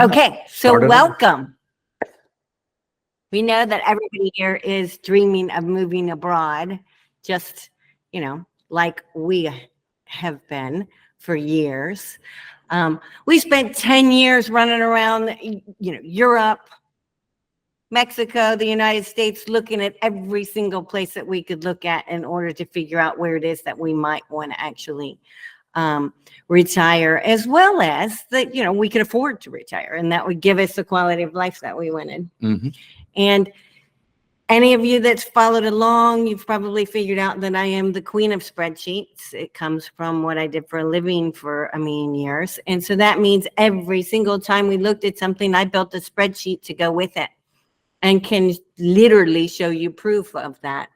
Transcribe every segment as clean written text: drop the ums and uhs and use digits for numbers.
Okay, so welcome. We know that everybody here is dreaming of moving abroad, just, like we have been for years. We spent 10 years running around, Europe, Mexico, the United States, looking at every single place that we could look at in order to figure out where it is that we might want to actually retire, as well as that, we could afford to retire, and that would give us the quality of life that we wanted. Mm-hmm. And any of you that's followed along, you've probably figured out that I am the queen of spreadsheets. It comes from what I did for a living for a million years. And so that means every single time we looked at something, I built a spreadsheet to go with it, and can literally show you proof of that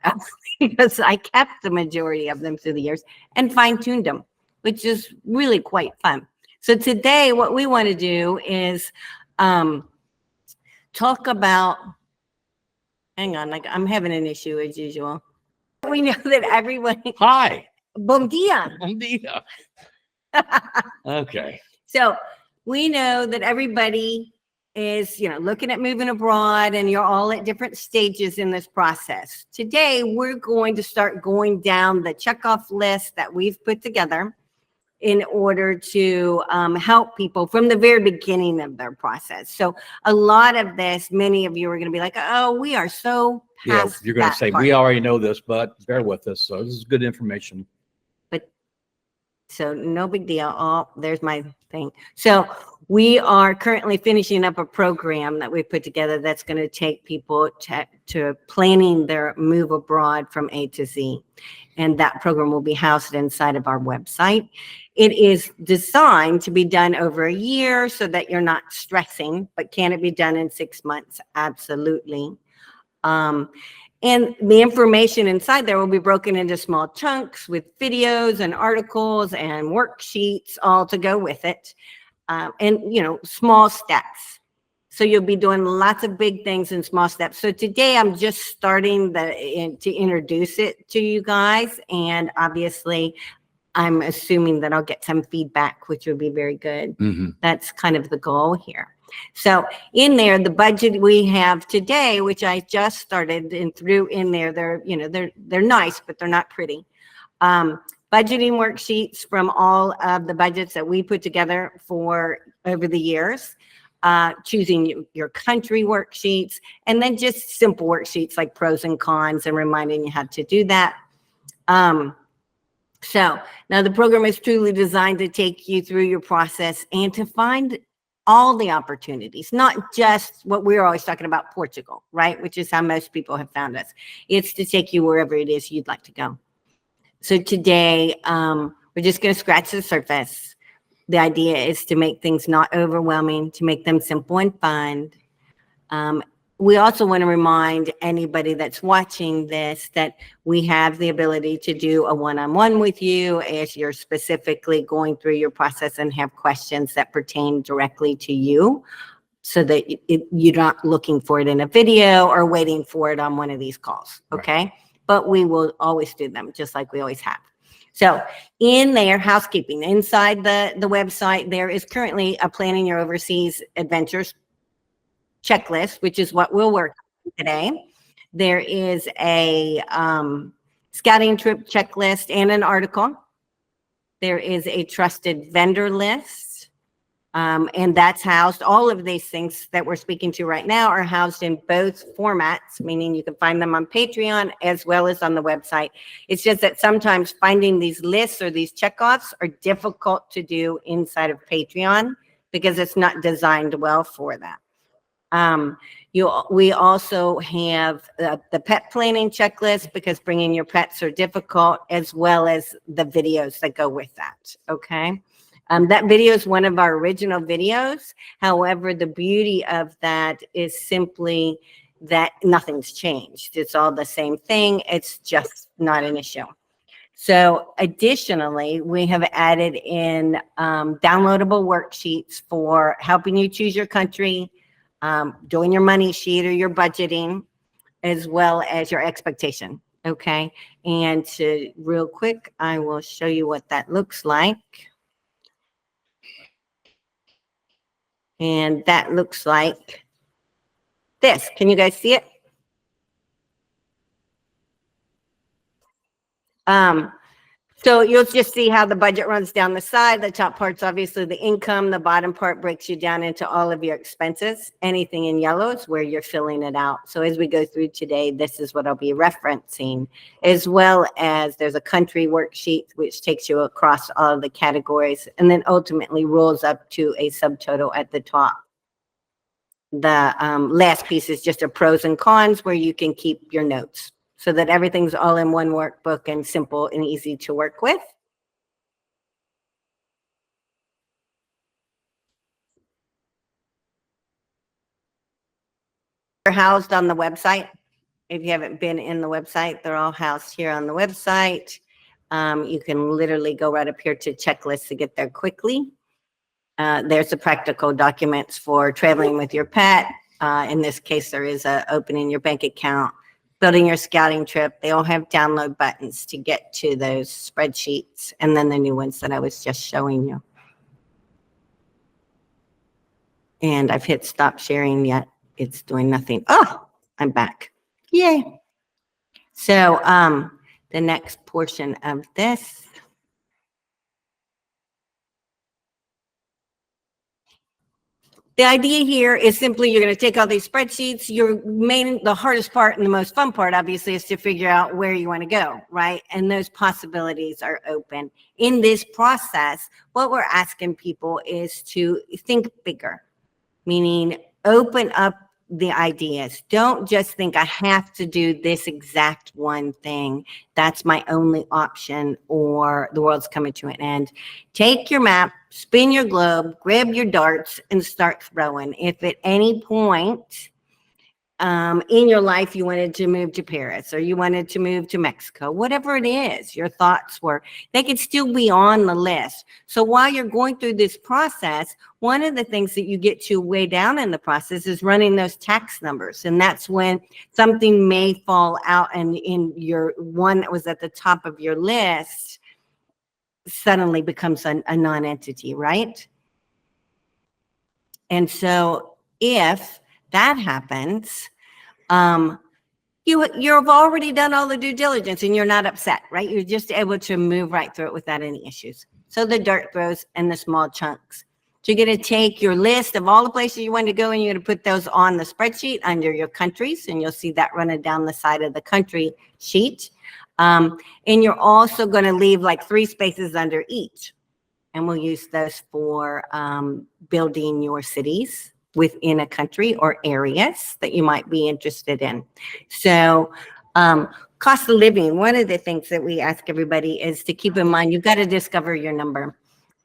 because I kept the majority of them through the years and fine-tuned them, which is really quite fun. So today what we want to do is talk about, hang on, like I'm having an issue as usual. We know that everyone. Hi. Bom dia. Bom dia. Okay. So we know that everybody is, looking at moving abroad, and you're all at different stages in this process. Today, we're going to start going down the checkoff list that we've put together in order to help people from the very beginning of their process. So a lot of this, many of you are going to be like, oh, we are so past you're going to say, we already know this, but bear with us. So this is good information. So no big deal. Oh, there's my thing. So we are currently finishing up a program that we put together that's going to take people to planning their move abroad from A to Z. And that program will be housed inside of our website. It is designed to be done over a year so that you're not stressing, but can it be done in 6 months? Absolutely. And the information inside there will be broken into small chunks with videos and articles and worksheets all to go with it. And, small steps. So you'll be doing lots of big things in small steps. So today I'm just starting to introduce it to you guys. And obviously I'm assuming that I'll get some feedback, which would be very good. Mm-hmm. That's kind of the goal here. So in there, the budget we have today, which I just started and threw in there, they're nice, but they're not pretty. Budgeting worksheets from all of the budgets that we put together for over the years, choosing your country worksheets, and then just simple worksheets like pros and cons and reminding you how to do that. So now the program is truly designed to take you through your process and to find all the opportunities, not just what we're always talking about, Portugal, right? Which is how most people have found us. It's to take you wherever it is you'd like to go. So today, we're just going to scratch the surface. The idea is to make things not overwhelming, to make them simple and fun. We also want to remind anybody that's watching this that we have the ability to do a one-on-one with you as you're specifically going through your process and have questions that pertain directly to you, so that you're not looking for it in a video or waiting for it on one of these calls, okay? Right. But we will always do them just like we always have. So in there, housekeeping, inside the website, there is currently a planning your overseas adventures checklist, which is what we'll work on today. There is a scouting trip checklist and an article. There is a trusted vendor list, and that's housed. All of these things that we're speaking to right now are housed in both formats, meaning you can find them on Patreon as well as on the website. It's just that sometimes finding these lists or these checkoffs are difficult to do inside of Patreon because it's not designed well for that. We also have the pet planning checklist because bringing your pets are difficult, as well as the videos that go with that. Okay. That video is one of our original videos. However, the beauty of that is simply that nothing's changed. It's all the same thing. It's just not an issue. So additionally, we have added in downloadable worksheets for helping you choose your country, doing your money sheet or your budgeting, as well as your expectation. Okay. And real quick, I will show you what that looks like. And that looks like this. Can you guys see it? So you'll just see how the budget runs down the side. The top part's obviously the income. The bottom part breaks you down into all of your expenses. Anything in yellow is where you're filling it out. So as we go through today, this is what I'll be referencing, as well as there's a country worksheet, which takes you across all of the categories and then ultimately rolls up to a subtotal at the top. The last piece is just a pros and cons where you can keep your notes, so that everything's all in one workbook and simple and easy to work with. They're housed on the website. If you haven't been in the website, they're all housed here on the website. You can literally go right up here to checklists to get there quickly. There's the practical documents for traveling with your pet. In this case, there is opening your bank account, building your scouting trip. They all have download buttons to get to those spreadsheets, and then the new ones that I was just showing you. And I've hit stop sharing yet. It's doing nothing. Oh, I'm back. Yay. So the next portion of this. The idea here is simply you're going to take all these spreadsheets. The hardest part and the most fun part, obviously, is to figure out where you want to go, right? And those possibilities are open. In this process, what we're asking people is to think bigger, meaning open up the ideas. Don't just think I have to do this exact one thing. That's my only option, or the world's coming to an end. Take your map, spin your globe, grab your darts, and start throwing. If at any point in your life you wanted to move to Paris, or you wanted to move to Mexico, whatever it is, your thoughts were, they could still be on the list. So while you're going through this process, one of the things that you get to way down in the process is running those tax numbers. And that's when something may fall out, and in your one that was at the top of your list suddenly becomes a non-entity, right? And so if that happens, you've already done all the due diligence and you're not upset, right? You're just able to move right through it without any issues. So the dirt throws and the small chunks. So you're going to take your list of all the places you want to go, and you're going to put those on the spreadsheet under your countries, and you'll see that running down the side of the country sheet. And you're also going to leave like 3 spaces under each. And we'll use those for building your cities within a country or areas that you might be interested in. So cost of living, one of the things that we ask everybody is to keep in mind, you've got to discover your number.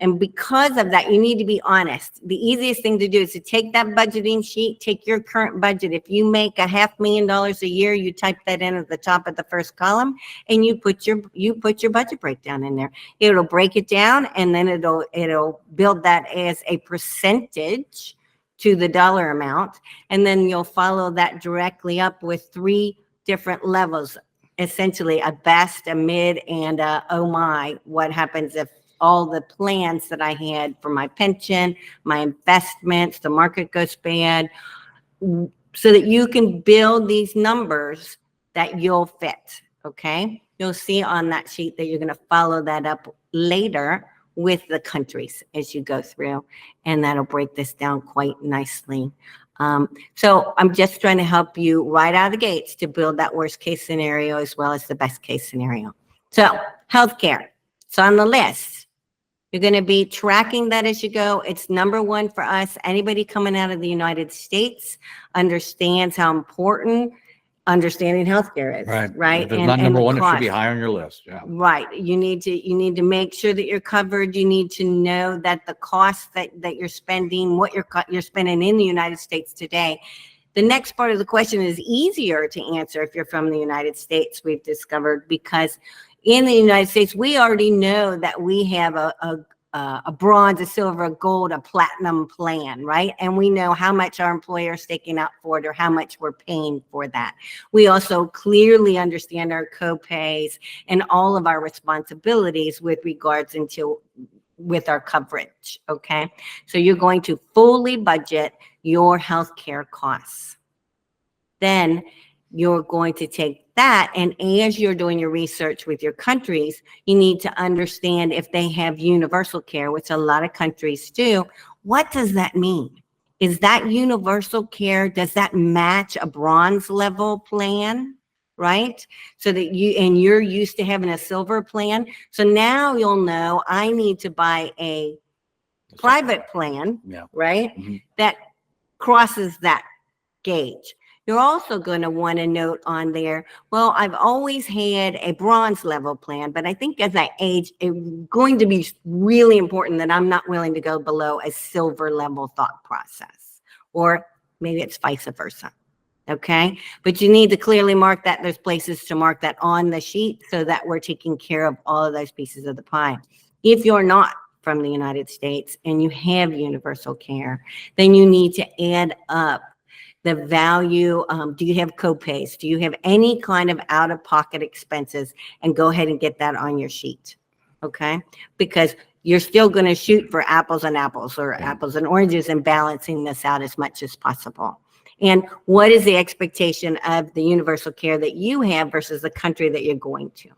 And because of that, you need to be honest. The easiest thing to do is to take that budgeting sheet, take your current budget. If you make $500,000 a year, you type that in at the top of the first column, and you put your budget breakdown in there. It'll break it down, and then it'll build that as a percentage to the dollar amount. And then you'll follow that directly up with 3 different levels, essentially a best, a mid, and a oh my, what happens if all the plans that I had for my pension, my investments, the market goes bad, so that you can build these numbers that you'll fit, okay? You'll see on that sheet that you're going to follow that up later with the countries as you go through, and that'll break this down quite nicely. So I'm just trying to help you right out of the gates to build that worst case scenario as well as the best case scenario. So healthcare, it's on the list. You're going to be tracking that as you go. It's number 1 for us. Anybody coming out of the United States understands how important understanding healthcare is, right? If it's not number 1, it should be high on your list. Yeah. Right. You need to make sure that you're covered. You need to know that the cost that you're spending, what you're spending in the United States today. The next part of the question is easier to answer if you're from the United States, we've discovered, because in the United States, we already know that we have a bronze, a silver, a gold, a platinum plan, right? And we know how much our employer is taking out for it or how much we're paying for that. We also clearly understand our co-pays and all of our responsibilities with regards into with our coverage. Okay. So you're going to fully budget your healthcare costs. Then you're going to take that, and as you're doing your research with your countries, you need to understand if they have universal care, which a lot of countries do. What does that mean? Is that universal care? Does that match a bronze level plan? Right? So that you're used to having a silver plan. So now you'll know I need to buy a private plan, right? Mm-hmm. That crosses that gauge. You're also going to want to note on there, well, I've always had a bronze level plan, but I think as I age, it's going to be really important that I'm not willing to go below a silver level thought process, or maybe it's vice versa. Okay. But you need to clearly mark that. There's places to mark that on the sheet so that we're taking care of all of those pieces of the pie. If you're not from the United States and you have universal care, then you need to add up the value. Do you have copays? Do you have any kind of out-of-pocket expenses? And go ahead and get that on your sheet, okay? Because you're still going to shoot for apples and apples, or apples and oranges, and balancing this out as much as possible. And what is the expectation of the universal care that you have versus the country that you're going to?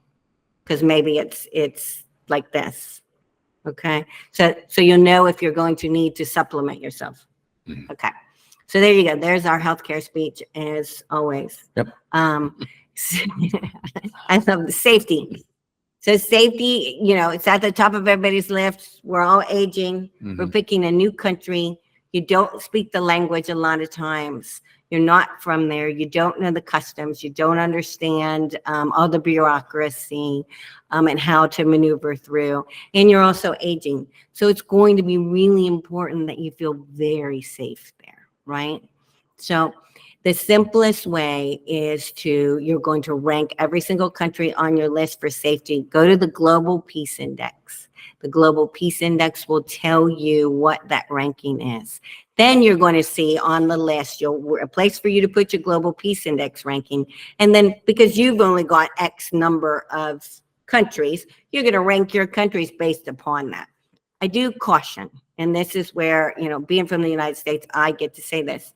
Because maybe it's like this, okay? So you'll know if you're going to need to supplement yourself, okay? So there you go. There's our healthcare speech, as always. Yep. I love the safety. So safety, it's at the top of everybody's list. We're all aging. Mm-hmm. We're picking a new country. You don't speak the language a lot of times. You're not from there. You don't know the customs. You don't understand all the bureaucracy and how to maneuver through. And you're also aging. So it's going to be really important that you feel very safe there. Right? So the simplest way is you're going to rank every single country on your list for safety. Go to the Global Peace Index. The Global Peace Index will tell you what that ranking is. Then you're going to see on the list, a place for you to put your Global Peace Index ranking. And then because you've only got X number of countries, you're going to rank your countries based upon that. I do caution, and this is where, being from the United States, I get to say this,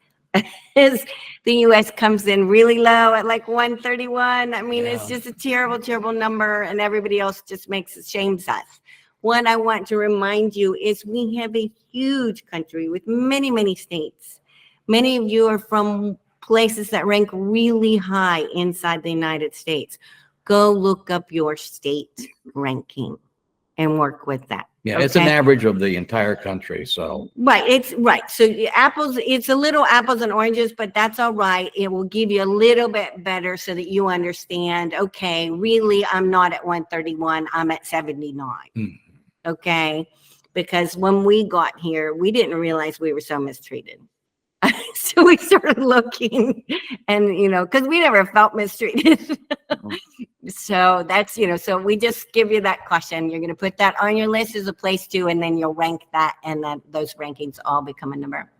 is the U.S. comes in really low at like 131. I mean, It's just a terrible, terrible number, and everybody else just shames us. What I want to remind you is we have a huge country with many, many states. Many of you are from places that rank really high inside the United States. Go look up your state ranking and work with that. Yeah, okay? It's an average of the entire country, so. Right, it's right. So it's a little apples and oranges, but that's all right. It will give you a little bit better so that you understand, okay, really, I'm not at 131, I'm at 79. Okay? Because when we got here, we didn't realize we were so mistreated. So we started looking and, because we never felt mistreated. So that's, so we just give you that caution. You're going to put that on your list as a place to, and then you'll rank that, and then those rankings all become a number.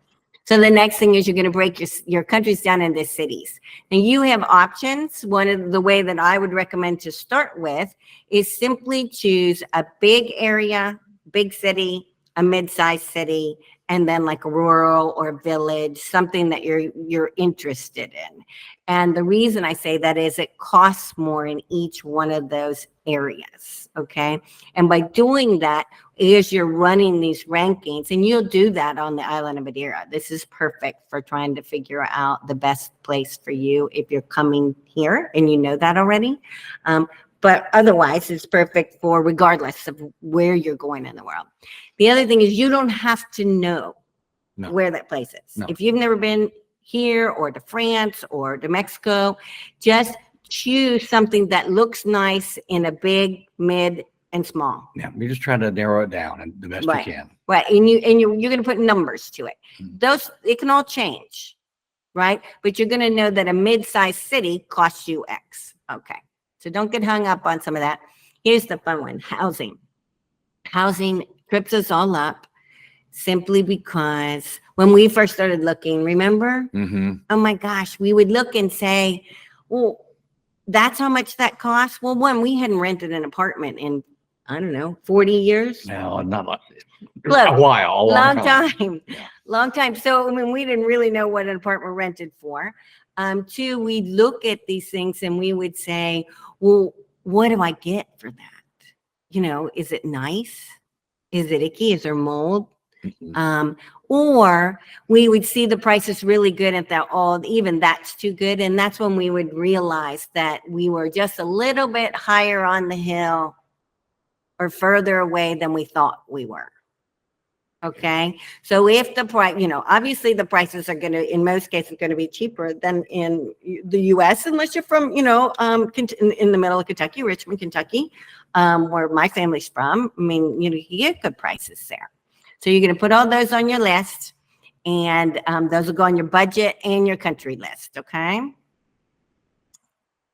So the next thing is you're going to break your countries down into cities. And you have options. One of the way that I would recommend to start with is simply choose a big area, big city, a mid-sized city, and then like a rural or village, something that you're interested in. And the reason I say that is it costs more in each one of those areas, okay? And by doing that, as you're running these rankings, and you'll do that on the island of Madeira. This is perfect for trying to figure out the best place for you if you're coming here and you know that already. But otherwise, it's perfect for regardless of where you're going in the world. The other thing is you don't have to know where that place is. No. If you've never been here or to France or to Mexico, just choose something that looks nice in a big, mid, and small. Yeah, you're just trying to narrow it down and the best you can. Right, and you're going to put numbers to it. It can all change, right? But you're going to know that a mid-sized city costs you X. Okay. So don't get hung up on some of that. Here's the fun one, housing. Housing trips us all up simply because when we first started looking, remember? Oh my gosh, we would look and say, well, that's how much that costs. Well, one, we hadn't rented an apartment in I don't know, 40 years. No, not like Look, a while, a long time. Yeah. Long time. So, I mean, we didn't really know what an apartment rented for. Two, we look at these things and we would say, well, what do I get for that? You know, is it nice? Is it icky? Is there mold? Mhm. Or we would see the prices really good at that, oh, even that's too good. And that's when we would realize that we were just a little bit higher on the hill or further away than we thought we were. Okay. So if the price, you know, obviously the prices are going to, in most cases, going to be cheaper than in the US, unless you're from, you know, in the middle of Kentucky, Richmond, Kentucky, where my family's from. I mean, you know, you get good prices there. So you're going to put all those on your list, and those will go on your budget and your country list. Okay.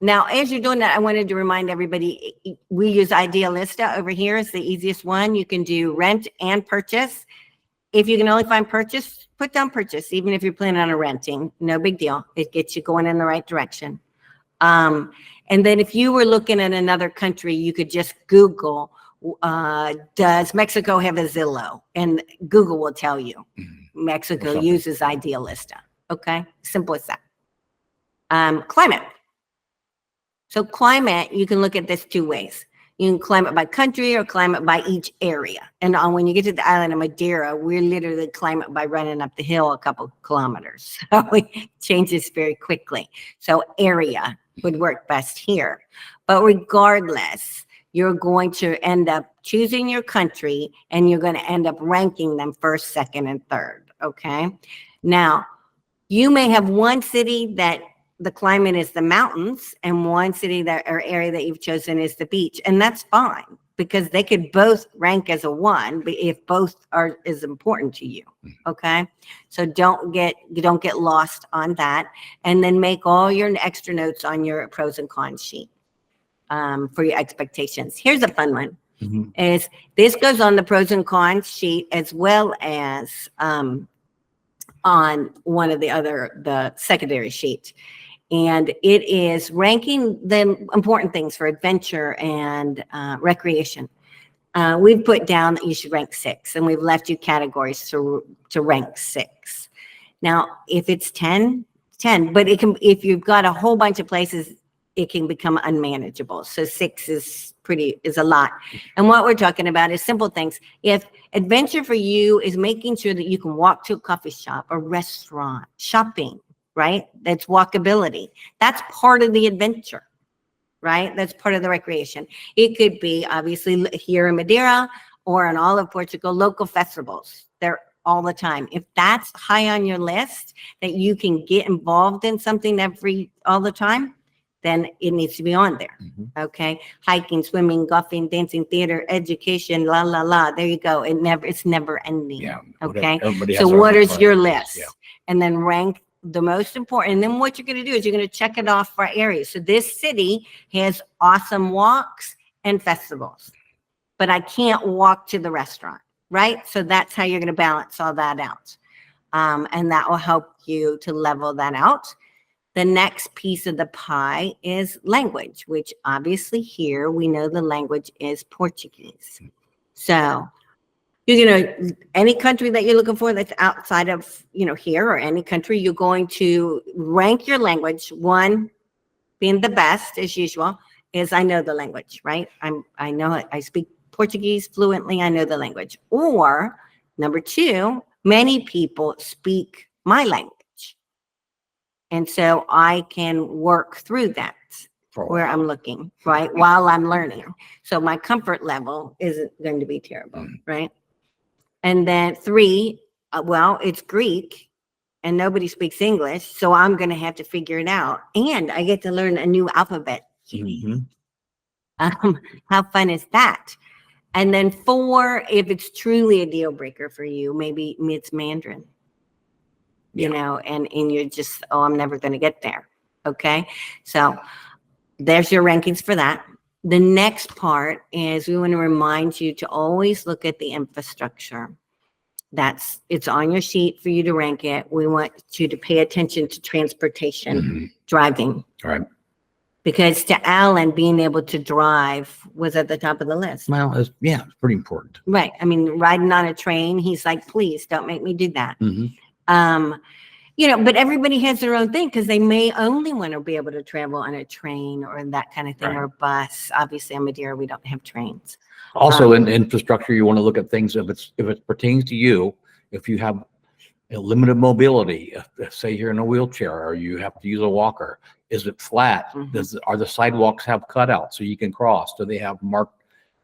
Now, as you're doing that, I wanted to remind everybody, we use Idealista over here. It's the easiest one. You can do rent and purchase. If you can only find purchase, put down purchase, even if you're planning on a renting, no big deal. It gets you going in the right direction. And then if you were looking at another country, you could just Google, does Mexico have a Zillow? And Google will tell you. Mexico uses Idealista. Okay, simple as that. Climate. So climate, you can look at this two ways. You can climate by country or climate by each area. And when you get to the island of Madeira, we're literally climate by running up the hill a couple kilometers. So it changes very quickly. So area would work best here. But regardless, you're going to end up choosing your country and you're going to end up ranking them first, second, and third. Okay. Now, you may have one city that the climate is the mountains and one city that or area that you've chosen is the beach. And that's fine because they could both rank as a 1 if both are is important to you. Okay. So don't get lost on that. And then make all your extra notes on your pros and cons sheet for your expectations. Here's a fun one. Is this goes on the pros and cons sheet as well as on one of the secondary sheets. And it is ranking the important things for adventure and recreation. We've put down that you should rank 6, and we've left you categories to rank 6. Now, if it's 10, but it can, if you've got a whole bunch of places, it can become unmanageable. So 6 is a lot. And what we're talking about is simple things. If adventure for you is making sure that you can walk to a coffee shop, a restaurant, shopping, right? That's walkability. That's part of the adventure, right? That's part of the recreation. It could be obviously here in Madeira or in all of Portugal, local festivals. They're all the time. If that's high on your list, that you can get involved in something all the time, then it needs to be on there. Okay. Hiking, swimming, golfing, dancing, theater, education, la, la, la. There you go. It's never ending. Yeah. Okay. Everybody So has their what own is your priorities. list? Yeah. And then rank the most important. And then what you're going to do is you're going to check it off for areas. So this city has awesome walks and festivals, but I can't walk to the restaurant, right? So that's how you're going to balance all that out. And that will help you to level that out. The next piece of the pie is language, which obviously here we know the language is Portuguese. So any country that you're looking for that's outside of, here or any country, you're going to rank your language. 1 being the best as usual is I know the language, right? I know it. I speak Portuguese fluently. I know the language. Or number 2, many people speak my language. And so I can work through that where I'm looking, right? While I'm learning. So my comfort level isn't going to be terrible, right? And then 3, it's Greek and nobody speaks English. So I'm going to have to figure it out. And I get to learn a new alphabet. How fun is that? And then 4, if it's truly a deal breaker for you, maybe it's Mandarin, and you're just, I'm never going to get there. Okay. So there's your rankings for that. The next part is we want to remind you to always look at the infrastructure. It's on your sheet for you to rank it. We want you to pay attention to transportation, driving. All right. Because to Alan, being able to drive was at the top of the list. Well, it's pretty important. Right. I mean, riding on a train, he's like, please don't make me do that. But everybody has their own thing because they may only want to be able to travel on a train or that kind of thing, or a bus. Obviously, in Madeira, we don't have trains. Also, in infrastructure, you want to look at things if it pertains to you. If you have a limited mobility, if, say you're in a wheelchair or you have to use a walker, is it flat? Are the sidewalks have cutouts so you can cross? Do they have marked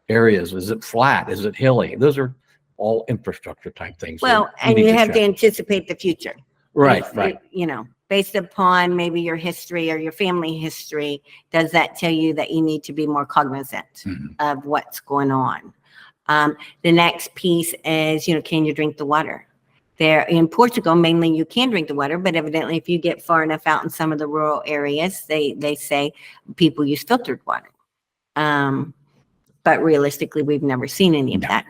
areas? Is it flat? Is it hilly? Those are all infrastructure type things. Well, and you have to anticipate the future. Right. Based upon maybe your history or your family history, does that tell you that you need to be more cognizant of what's going on? The next piece is, can you drink the water? There in Portugal, mainly you can drink the water, but evidently if you get far enough out in some of the rural areas, they say people use filtered water. But realistically, we've never seen any of that.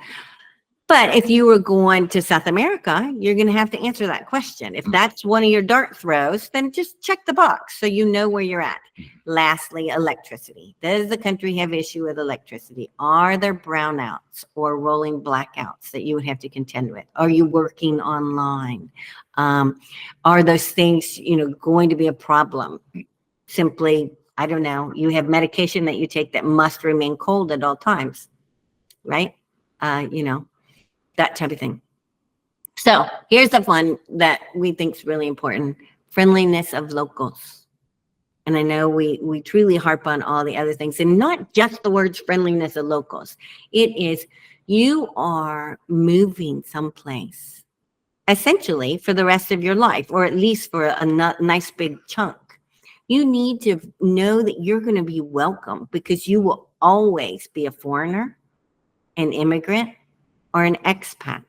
But if you were going to South America, you're going to have to answer that question. If that's one of your dart throws, then just check the box so you know where you're at. Lastly, electricity. Does the country have issue with electricity? Are there brownouts or rolling blackouts that you would have to contend with? Are you working online? Are those things, going to be a problem? Simply, I don't know, you have medication that you take that must remain cold at all times, right? That type of thing. So here's the one that we think is really important: friendliness of locals. And I know we truly harp on all the other things, and not just the words friendliness of locals. It is, you are moving someplace essentially for the rest of your life, or at least for a nice big chunk. You need to know that you're going to be welcome, because you will always be a foreigner, an immigrant, or an expat.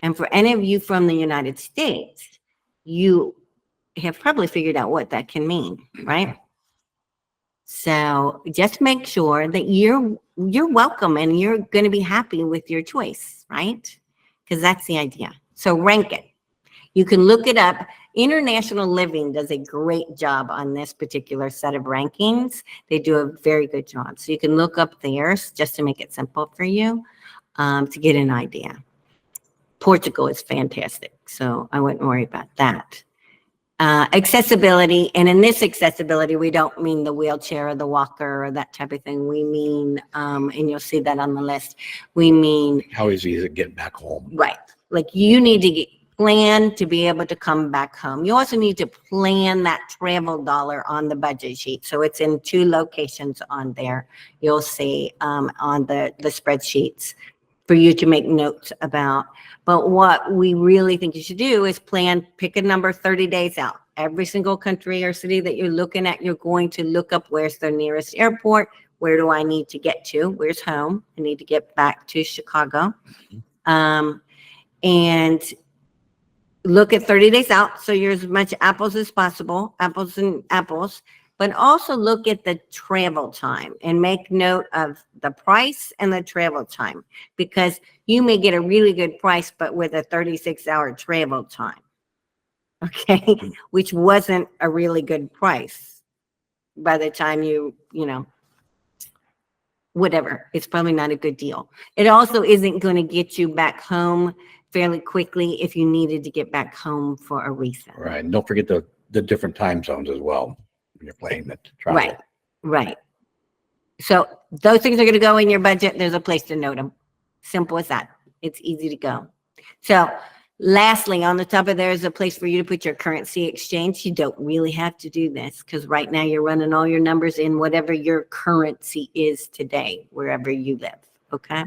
And for any of you from the United States, you have probably figured out what that can mean, right? So just make sure that you're welcome and you're going to be happy with your choice, right? Because that's the idea. So rank it. You can look it up. International Living does a great job on this particular set of rankings. They do a very good job. So you can look up theirs just to make it simple for you. To get an idea. Portugal is fantastic, so I wouldn't worry about that. Accessibility, and in this accessibility, we don't mean the wheelchair or the walker or that type of thing. We mean, and you'll see that on the list, we mean... How easy is it getting back home? Right. Like, you need to plan to be able to come back home. You also need to plan that travel dollar on the budget sheet. So it's in 2 locations on there. You'll see on the spreadsheets for you to make notes about. But what we really think you should do is pick a number 30 days out. Every single country or city that you're looking at, you're going to look up where's the nearest airport, where do I need to get to, where's home, I need to get back to Chicago. And look at 30 days out, so you're as much apples as possible, apples and apples. But also look at the travel time and make note of the price and the travel time, because you may get a really good price, but with a 36-hour travel time, okay, which wasn't a really good price by the time whatever, it's probably not a good deal. It also isn't going to get you back home fairly quickly if you needed to get back home for a reason. Right, and don't forget the different time zones as well. You're playing that travel. Right. So those things are going to go in your budget. There's a place to note them. Simple as that. It's easy to go. So lastly, on the top of there is a place for you to put your currency exchange. You don't really have to do this, because right now you're running all your numbers in whatever your currency is today, wherever you live. Okay.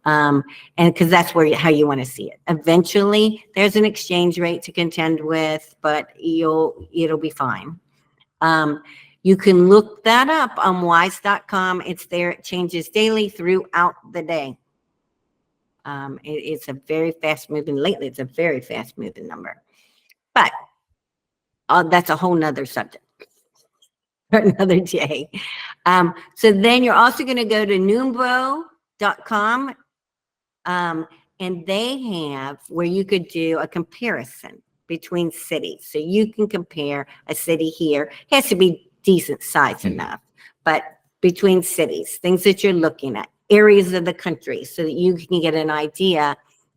And because that's how you want to see it. Eventually there's an exchange rate to contend with, but it'll be fine. You can look that up on wise.com. It's there. It changes daily throughout the day. It's a very fast moving, lately it's a very fast moving number, but that's a whole nother subject for another day. So then you're also going to go to numbo.com, and they have where you could do a comparison between cities. So you can compare a city here. It has to be decent size enough, but between cities, things that you're looking at, areas of the country, so that you can get an idea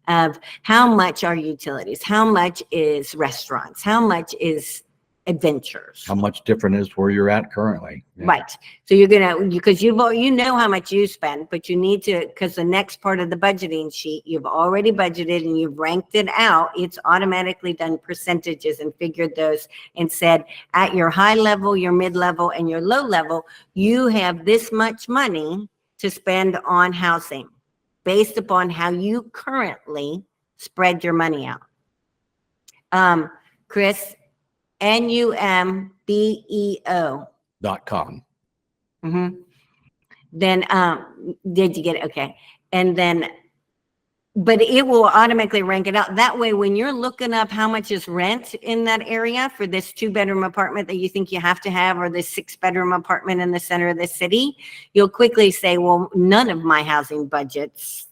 of how much are utilities, how much is restaurants, how much is adventures. How much different is where you're at currently? Yeah. Right. So you're gonna, because you know how much you spend, but you need to, because the next part of the budgeting sheet, you've already budgeted and you've ranked it out. It's automatically done percentages and figured those and said at your high level, your mid level, and your low level, you have this much money to spend on housing based upon how you currently spread your money out. Chris, NUMBEO. .com. Mm-hmm. Then, did you get it? Okay. And then, but it will automatically rank it out. That way, when you're looking up how much is rent in that area for this 2-bedroom apartment that you think you have to have, or this 6-bedroom apartment in the center of the city, you'll quickly say, well, none of my housing budgets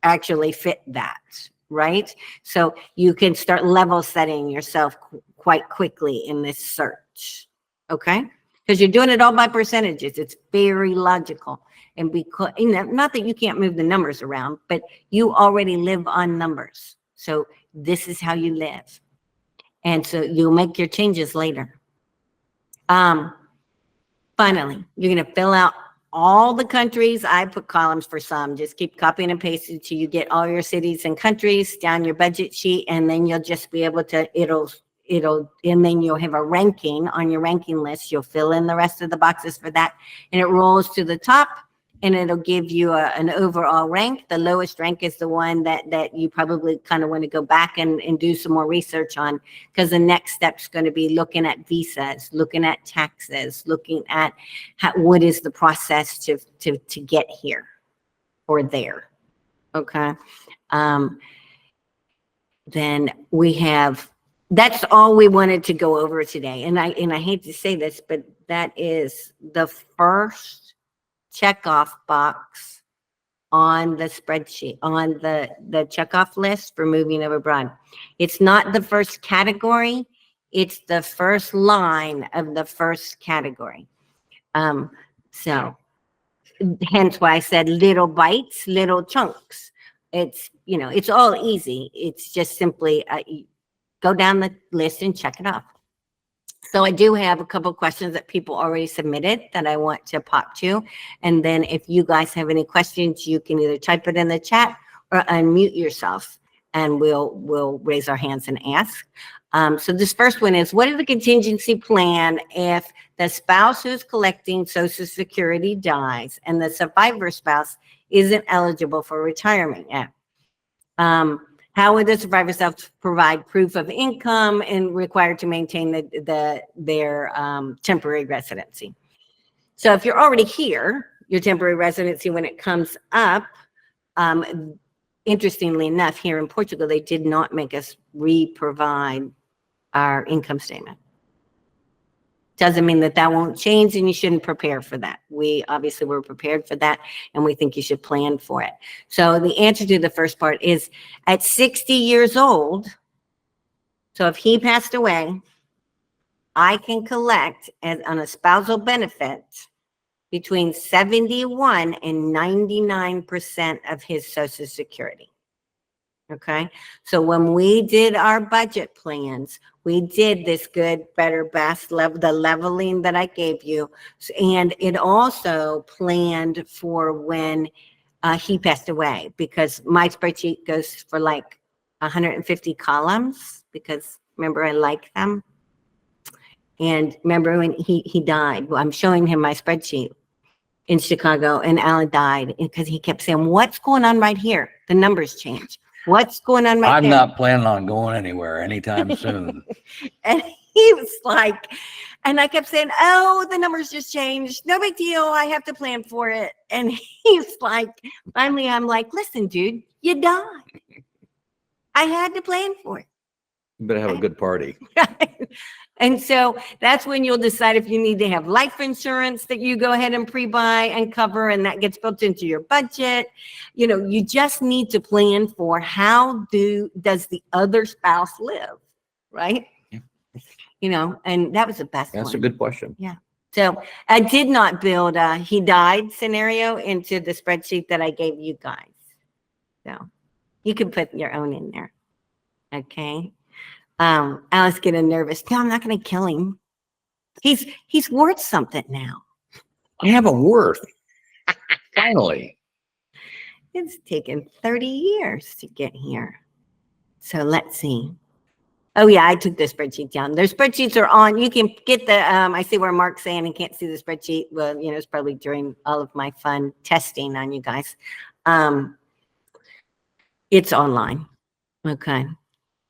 actually fit that, right? So you can start level setting yourself quite quickly in this search, okay? Because you're doing it all by percentages. It's very logical. And because, you know, not that you can't move the numbers around, but you already live on numbers. So this is how you live. And so you'll make your changes later. Finally, you're going to fill out all the countries. I put columns for some. Just keep copying and pasting until you get all your cities and countries down your budget sheet, and then you'll just be able to, and then you'll have a ranking on your ranking list. You'll fill in the rest of the boxes for that, and it rolls to the top, and it'll give you an overall rank. The lowest rank is the one that you probably kind of want to go back and do some more research on, because the next step's going to be looking at visas, looking at taxes, looking at what is the process to get here or there. Okay. Then we have, that's all we wanted to go over today. And I hate to say this, but that is the first checkoff box on the spreadsheet, on the checkoff list for moving abroad. It's not the first category. It's the first line of the first category. So hence why I said little bites, little chunks. It's, you know, it's all easy. It's just simply go down the list and check it off. So I do have a couple questions that people already submitted that I want to pop to. And then if you guys have any questions, you can either type it in the chat or unmute yourself, and we'll raise our hands and ask. So this first one is, what is the contingency plan if the spouse who's collecting Social Security dies and the survivor spouse isn't eligible for retirement yet? How would the survivor spouse provide proof of income and required to maintain their temporary residency? So if you're already here, your temporary residency, when it comes up, interestingly enough, here in Portugal, they did not make us re-provide our income statement. Doesn't mean that won't change, and you shouldn't prepare for that. We obviously were prepared for that, and we think you should plan for it. So the answer to the first part is at 60 years old, so if he passed away, I can collect on a spousal benefit between 71 and 99% of his Social Security. Okay, so when we did our budget plans, we did this good, better, best level, the leveling that I gave you. And it also planned for when he passed away, because my spreadsheet goes for like 150 columns, because remember, I like them. And remember when he died, well, I'm showing him my spreadsheet in Chicago, and Alan died because he kept saying, what's going on right here? The numbers change. What's going on right I'm there? not planning on going anywhere anytime soon. And he was like, and I kept saying, oh, the numbers just changed. No big deal. I have to plan for it. And he's like, finally, I'm like, listen, dude, you died. I had to plan for it. You better have a good party. And so that's when you'll decide if you need to have life insurance that you go ahead and pre-buy and cover, and that gets built into your budget. You know, you just need to plan for how does the other spouse live, right? Yeah. You know, and that was the best one. That's a good question. Yeah. So I did not build a he died scenario into the spreadsheet that I gave you guys. So you can put your own in there. Okay. Alice getting nervous. No, I'm not going to kill him. He's worth something now. I have a worth. Finally. It's taken 30 years to get here. So let's see. Oh yeah, I took the spreadsheet down. Their spreadsheets are on. You can get the, I see where Mark's saying he can't see the spreadsheet. Well, it's probably during all of my fun testing on you guys. It's online. Okay.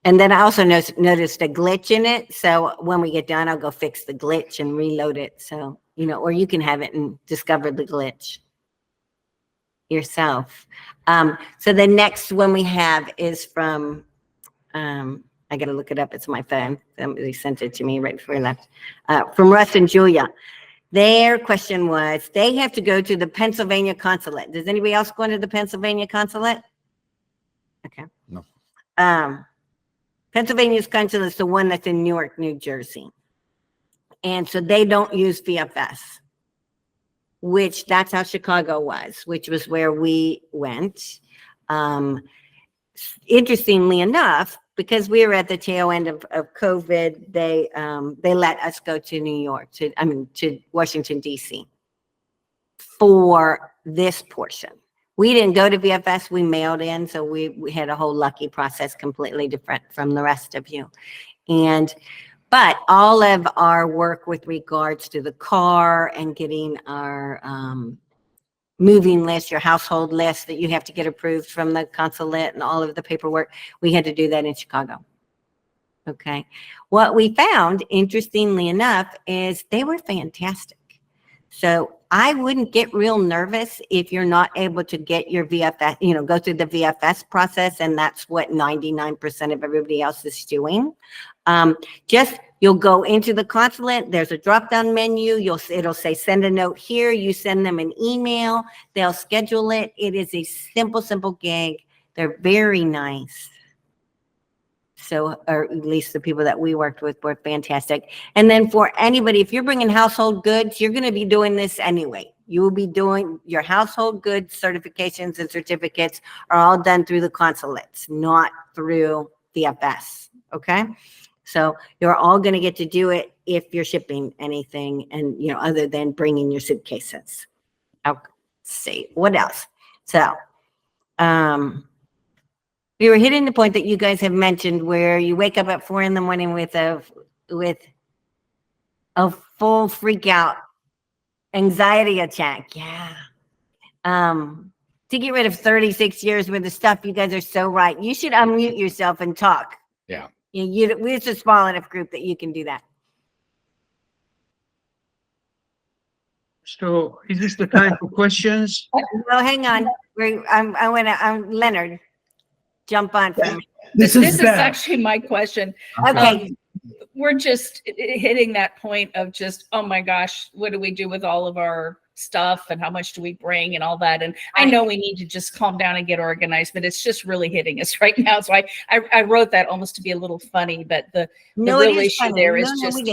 And then I also noticed a glitch in it. So when we get done, I'll go fix the glitch and reload it. So, or you can have it and discover the glitch yourself. So the next one we have is from, I got to look it up. It's my phone. Somebody sent it to me right before I left. From Russ and Julia. Their question was, they have to go to the Pennsylvania consulate. Does anybody else go into the Pennsylvania consulate? Okay. No. Pennsylvania's consulate is the one that's in Newark, New Jersey. And so they don't use VFS, which that's how Chicago was, which was where we went. Interestingly enough, because we were at the tail end of COVID, they let us go to New York, to Washington, D.C. for this portion. We didn't go to VFS, we mailed in, so we had a whole lucky process completely different from the rest of you. But all of our work with regards to the car and getting our moving list, your household list that you have to get approved from the consulate and all of the paperwork, we had to do that in Chicago. Okay. What we found, interestingly enough, is they were fantastic. So I wouldn't get real nervous if you're not able to get your VFS, go through the VFS process, and that's what 99% of everybody else is doing. You'll go into the consulate, there's a drop-down menu, it'll say send a note here, you send them an email, they'll schedule it. It is a simple gig. They're very nice. So, or at least the people that we worked with were fantastic. And then for anybody, if you're bringing household goods, you're going to be doing this anyway. You will be doing your household goods certifications and certificates are all done through the consulates, not through VFS. Okay. So you're all going to get to do it if you're shipping anything and, other than bringing your suitcases. Okay. Let's see what else. So, we were hitting the point that you guys have mentioned where you wake up at 4 a.m. with a full freak out anxiety attack. Yeah. To get rid of 36 years worth of stuff, you guys are so right. You should unmute yourself and talk. Yeah. We're just a small enough group that you can do that. So is this the time for questions? No, hang on. I'm Leonard. Jump on for me. This is actually my question. Okay. We're just hitting that point of just, oh my gosh, what do we do with all of our stuff and how much do we bring and all that? And I know we need to just calm down and get organized, but it's just really hitting us right now. So I wrote that almost to be a little funny, but the real issue there is just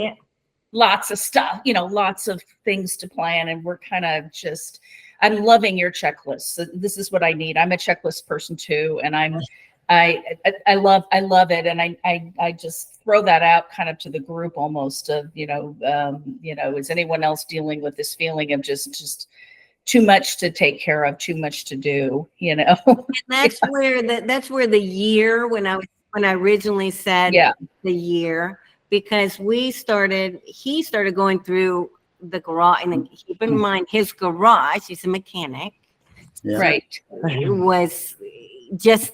lots of stuff, lots of things to plan. And we're kind of just, I'm loving your checklist. So this is what I need. I'm a checklist person too. And I love it. And I just throw that out kind of to the group almost of, is anyone else dealing with this feeling of just too much to take care of, too much to do, And that's where the year, when I originally said the year, because he started going through the garage, and then keep in mind his garage, he's a mechanic. Yeah. Right. It was just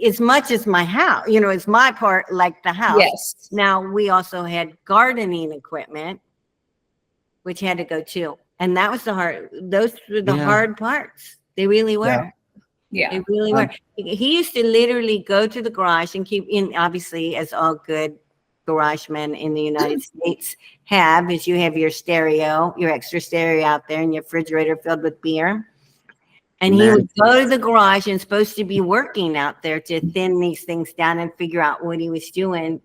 as much as my house, it's my part, like the house. Yes. Now we also had gardening equipment, which had to go too. And that was those were the hard parts. They really were. Yeah. They really were. He used to literally go to the garage and keep in, obviously, as all good garage men in the United States is you have your stereo, your extra stereo out there, and your refrigerator filled with beer. And he would go to the garage and supposed to be working out there to thin these things down and figure out what he was doing.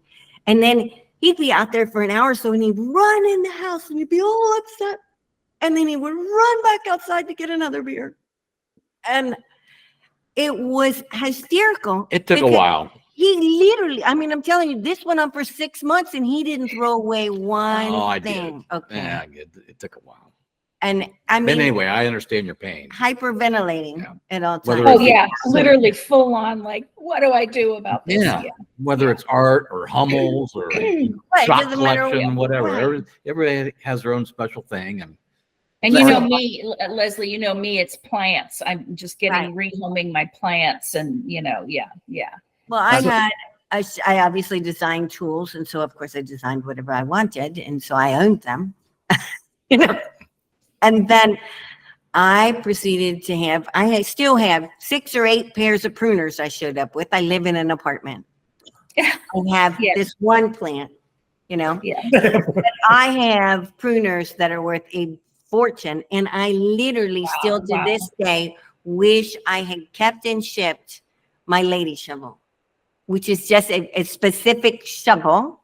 And then, he'd be out there for an hour or so, and he'd run in the house, and he'd be all upset, and then he would run back outside to get another beer, and it was hysterical. It took a because while. He literally, I mean, I'm telling you, this went on for 6 months, and he didn't throw away one Oh, I did. thing. Okay, Yeah, it took a while. and I But mean, anyway, I understand your pain. hyperventilating Yeah. at all Whether times. Oh yeah, literally full on. Like, what do I do about this? Yeah. Whether it's art or Hummels or Right, it shot doesn't matter collection, whatever. Right. Everybody has their own special thing. And you That's- know me, Leslie, you know me, it's plants. I'm just getting rehoming my plants and yeah. Well, I That's- had, I obviously designed tools. And so, of course, I designed whatever I wanted. And so I owned them, you know. And then I proceeded to have, still have 6 or 8 pairs of pruners I showed up with. I live in an apartment. I have Yes. this one plant, you know. Yeah. But I have pruners that are worth a fortune. And I literally still to wow. this day wish I had kept and shipped my lady shovel, which is just a specific shovel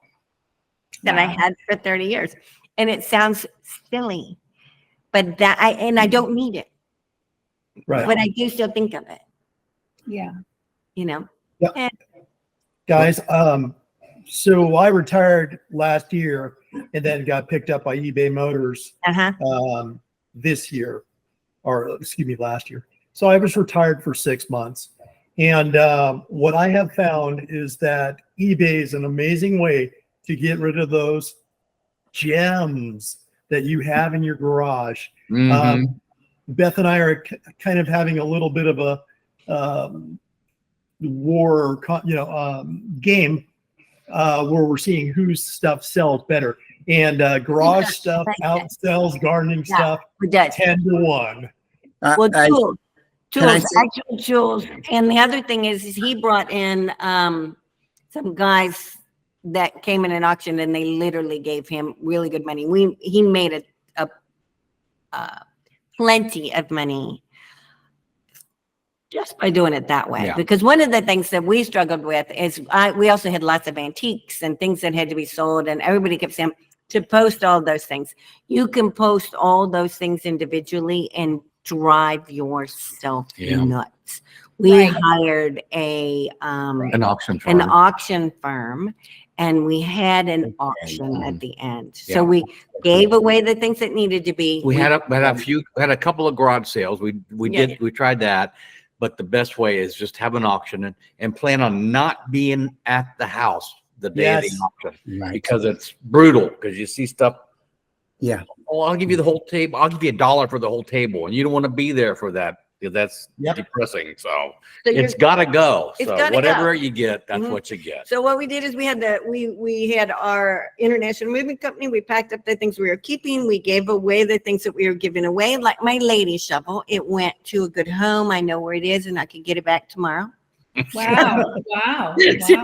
that I Wow. had for 30 years. And it sounds silly, but I don't need it, Right. but I do still think of it, Yeah. you know? Guys, so I retired last year and then got picked up by eBay Motors Uh-huh. this year, or excuse me, last year. So I was retired for 6 months. And what I have found is that eBay is an amazing way to get rid of those gems that you have in your garage. Mhm. Beth and I are kind of having a little bit of a war, game where we're seeing whose stuff sells better. And garage stuff outsells gardening Yeah. stuff It does. 10-1. Well, I- tools, can I say- actual tools. And the other thing is he brought in some guys that came in an auction, and they literally gave him really good money. He made a plenty of money just by doing it that way. Yeah. Because one of the things that we struggled with is we also had lots of antiques and things that had to be sold, and everybody kept saying to post all those things. You can post all those things individually and drive yourself Yeah. nuts. We Right. hired An auction an firm. auction firm, and we had an auction at the end. So Yeah. we gave away the things that needed to be. We had a couple of garage sales. We Yeah. tried that, but the best way is just have an auction and plan on not being at the house the day of the Yes. auction, Right. because it's brutal, because you see stuff. Yeah. Oh, I'll give you the whole table. I'll give you $1 for the whole table, and you don't want to be there for that. Because that's Yep. depressing. So So it's you're- got to go. It's So gotta whatever go. you get, that's Mhm. what you get. So what we did is we had our international movement company. We packed up the things we were keeping. We gave away the things that we were giving away, like my lady shovel. It went to a good home. I know where it is, and I could get it back tomorrow. Wow. Wow. So,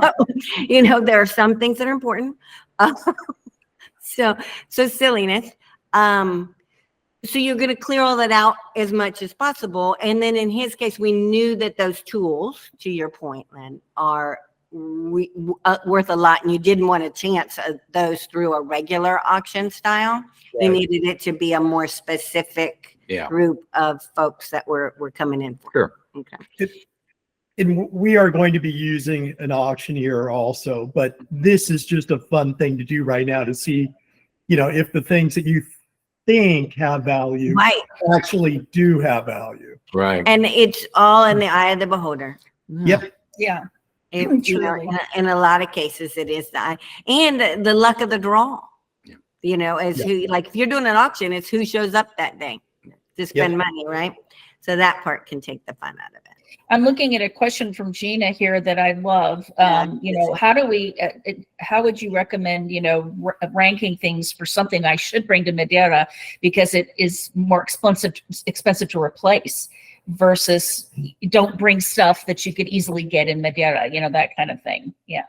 you know, there are some things that are important. So silliness. So you're going to clear all that out as much as possible. And then in his case, we knew that those tools, to your point, Lynn, are worth a lot. And you didn't want to chance those through a regular auction style. You needed it to be a more specific Yeah. group of folks that were coming in for. Sure. Okay. And we are going to be using an auctioneer also, but this is just a fun thing to do right now to see, if the things that you think have value Right. actually do have value. Right. And it's all in the eye of the beholder. Yep. Yeah. In a lot of cases, it is the eye and the luck of the draw. Yeah. As who, like if you're doing an auction, it's who shows up that day to spend money, right? So that part can take the fun out of it. I'm looking at a question from Gina here that I love. How would you recommend, ranking things for something I should bring to Madeira because it is more expensive to replace versus don't bring stuff that you could easily get in Madeira, that kind of thing. Yeah.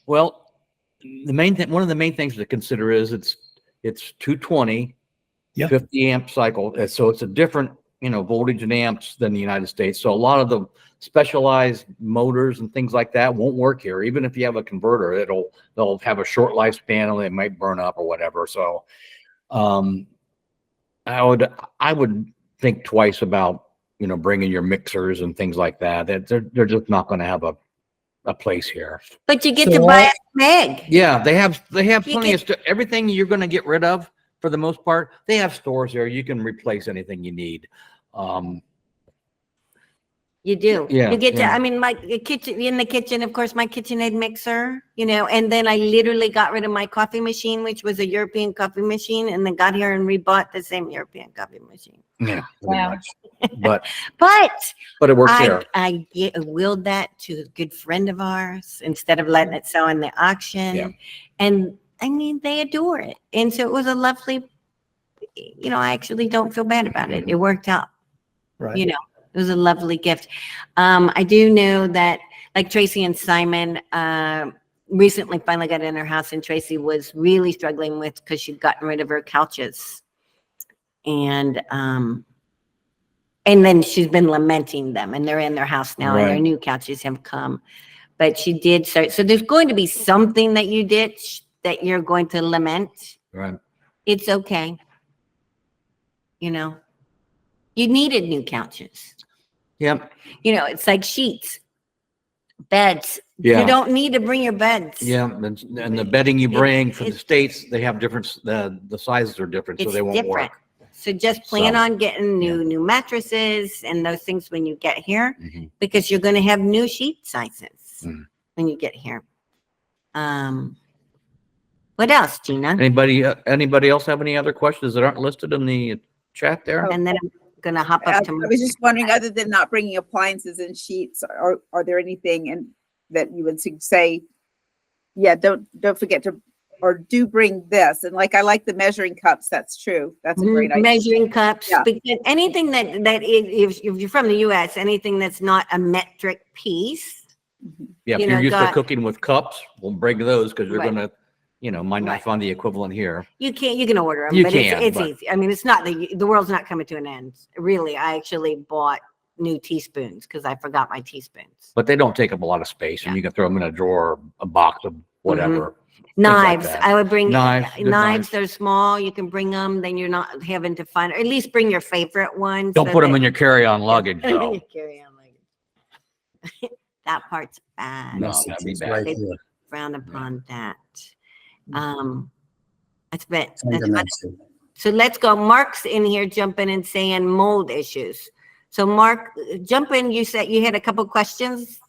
Well, one of the main things to consider is it's 220, Yep. 50 amp cycle. And so it's a different voltage and amps than the United States. So a lot of the specialized motors and things like that won't work here. Even if you have a converter, they'll have a short lifespan and it might burn up or whatever. So I would think twice about, bringing your mixers and things like that. They're just not going to have a place here. But you get So to buy a Meg. Yeah, they have You plenty of stuff. Everything you're going to get rid of, for the most part, they have stores there. You can replace anything you need. You do. Yeah, You get to, yeah. I mean, in the kitchen, of course, my KitchenAid mixer, and then I literally got rid of my coffee machine, which was a European coffee machine, and then got here and rebought the same European coffee machine. Yeah, pretty Wow. much. But But it works there. I willed that to a good friend of ours instead of letting it sell in the auction. Yeah. And I mean, they adore it. And so it was a lovely, I actually don't feel bad about it. It worked out. Right. It was a lovely gift. I do know that like Tracy and Simon recently finally got in her house, and Tracy was really struggling because she'd gotten rid of her couches. And then she's been lamenting them, and they're in their house now, and their Right. new couches have come. But she did start. So there's going to be something that you ditch that you're going to lament. Right. It's okay. You needed new couches. Yep. It's like sheets, beds. Yeah. You don't need to bring your beds. Yeah. And the bedding you bring for the it's- States, they have different, the sizes are different, so It's they won't different. work. So just plan So, on getting new mattresses and those things when you get here, Mhm. because you're going to have new sheet sizes Mhm. when you get here. What else, Gina? Anybody else have any other questions that aren't listed in the chat there? And then I'm going to hop I up to. was just wondering, other than not bringing appliances and sheets, are there anything that you would say, yeah, don't forget to, or do bring this? And I like the measuring cups. That's true. That's a great idea. Measuring cups, Yeah. because anything if you're from the US, anything that's not a metric piece. Yeah, if you you're know, used to got- cooking with cups, we'll bring those because you're Right. gonna, might not Right. find the equivalent here. You can order them, You but can, it's but- easy. I mean, it's not the world's not coming to an end. Really, I actually bought new teaspoons because I forgot my teaspoons. But they don't take up a lot of space, and Yeah. you can throw them in a drawer, a box of whatever. Knives, that. I would bring Knives, good knives. They're small. You can bring them. Then you're not having to find, or at least bring your favorite ones. Don't so put them that- in your carry-on luggage, though. Carry on luggage. That part's bad. No, Yes, that'd be it's bad. right They here. frown upon that. Mm. That's bit. It's on the next one. So let's go. Mark's in here jumping and saying mold issues. So Mark, jump in. You said you had a couple questions.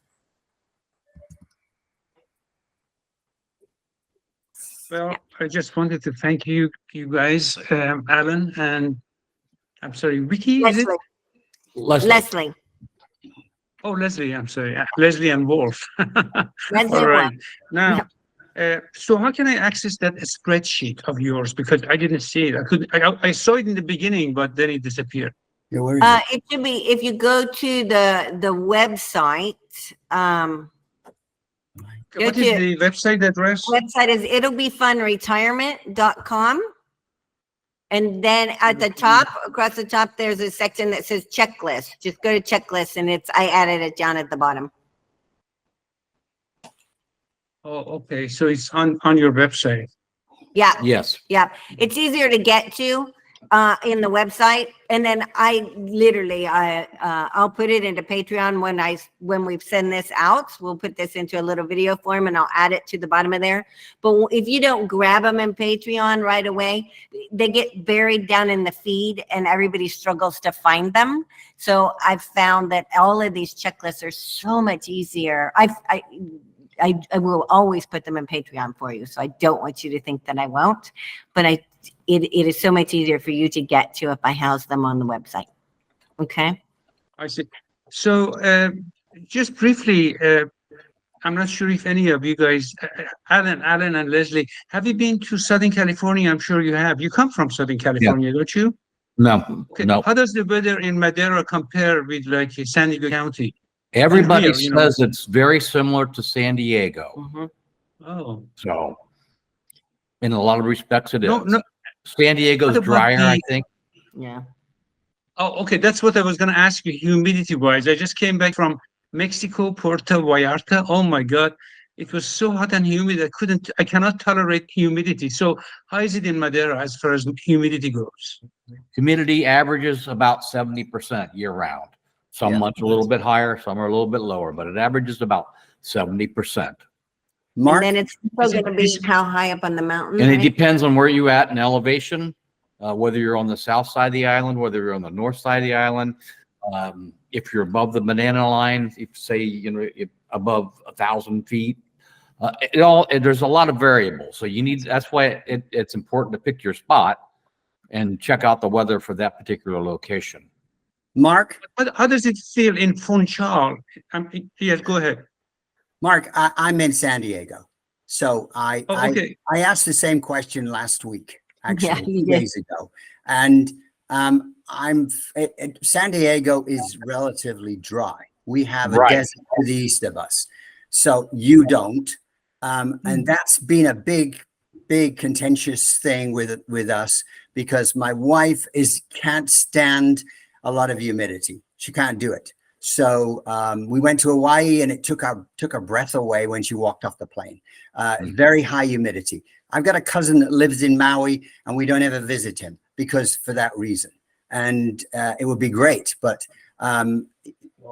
Well, I just wanted to thank you guys, Alan, and I'm sorry, Vicky, is it? Leslie. Leslie. Oh, Leslie, I'm sorry, Leslie and Wolf. Leslie All right. Wolf. Now, so how can I access that spreadsheet of yours? Because I didn't see it. I saw it in the beginning, but then it disappeared. Yeah, where is it? It should be, if you go to the website, What is the website address? website is it'llbefunretirement.com. And then at the top, across the top, there's a section that says checklist. Just go to checklist, and I added it down at the bottom. Oh, okay. So it's on your website. Yeah, Yes. yeah. It's easier to get to in the website. And then I'll put it into Patreon when we send this out. We'll put this into a little video form, and I'll add it to the bottom of there. But if you don't grab them in Patreon right away, they get buried down in the feed, and everybody struggles to find them. So I've found that all of these checklists are so much easier. I will always put them in Patreon for you. So I don't want you to think that I won't, but it is so much easier for you to get to if I house them on the website. Okay. I see. So just briefly, I'm not sure if any of you guys, Alan and Leslie, have you been to Southern California? I'm sure you have. You come from Southern California, don't you? No, Okay. no. How does the weather in Madera compare with San Diego County? Everybody here, you know. says it's very similar to San Diego. Mhm. Oh, So in a lot of respects, it is. no. San Diego's What about drier, I the- think. Yeah. Oh, okay. That's what I was going to ask you, humidity wise. I just came back from Mexico, Puerto Vallarta. Oh my God. It was so hot and humid. I cannot tolerate humidity. So how is it in Madeira as far as humidity goes? Humidity averages about 70% year round. Some Yeah. months a little bit higher, some are a little bit lower, but it averages about 70%. Mark, And then it's still going to be how high up on the mountain, And it right? depends on where you're at in elevation, whether you're on the south side of the island, whether you're on the north side of the island. If you're above the banana line, if say, if above 1,000 feet, there's a lot of variables. So that's why it's important to pick your spot and check out the weather for that particular location. Mark, How does it feel in Funchal? Yes, go ahead. Mark, I'm in San Diego. So Oh, okay. I asked the same question last week, actually, you 2 did. days ago. And San Diego is relatively dry. We have a Right. desert to the east of us. So you don't. And that's been a big contentious thing with us because my wife can't stand a lot of humidity. She can't do it. So we went to Hawaii and it took her breath away when she walked off the plane. Very high humidity. I've got a cousin that lives in Maui and we don't ever visit him because for that reason. And it would be great. But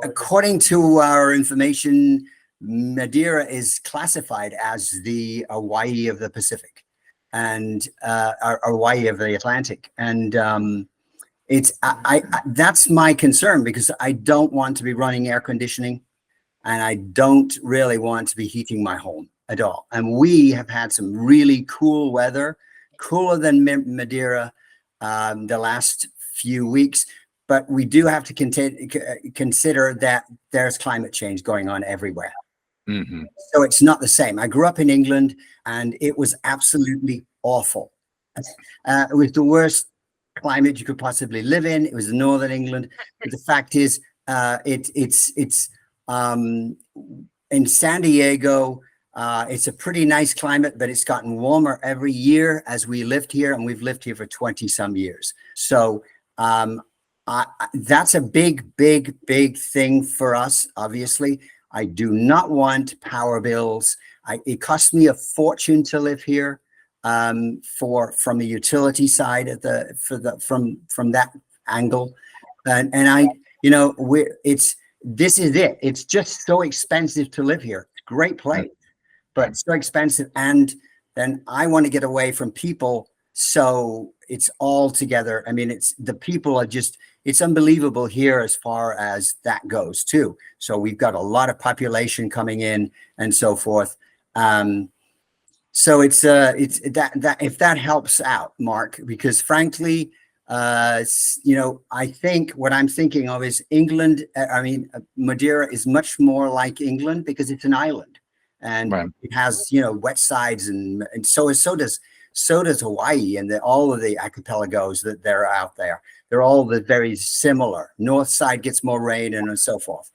according to our information, Madeira is classified as the Hawaii of the Pacific and Hawaii of the Atlantic. And that's my concern because I don't want to be running air conditioning and I don't really want to be heating my home at all. And we have had some really cool weather, cooler than Madeira the last few weeks, but we do have to consider that there's climate change going on everywhere. Mm-hmm. So it's not the same. I grew up in England and it was absolutely awful. It was the worst climate you could possibly live in. It was northern England. But the fact is, it's in San Diego. It's a pretty nice climate, but it's gotten warmer every year as we lived here, and we've lived here for 20 some years. So that's a big thing for us. Obviously, I do not want power bills. It costs me a fortune to live here. From the utility side of from that angle, and this is it. It's just so expensive to live here. It's a great place, but it's so expensive. And then I want to get away from people. So it's all together. I mean, the people are it's unbelievable here as far as that goes too. So we've got a lot of population coming in and so forth. So it's that if that helps out, Mark, because frankly, I think what I'm thinking of is England. Madeira is much more like England because it's an island and Right. it has, wet sides and so does Hawaii and all of the archipelagos that they're out there. They're all very similar. North side gets more rain and so forth.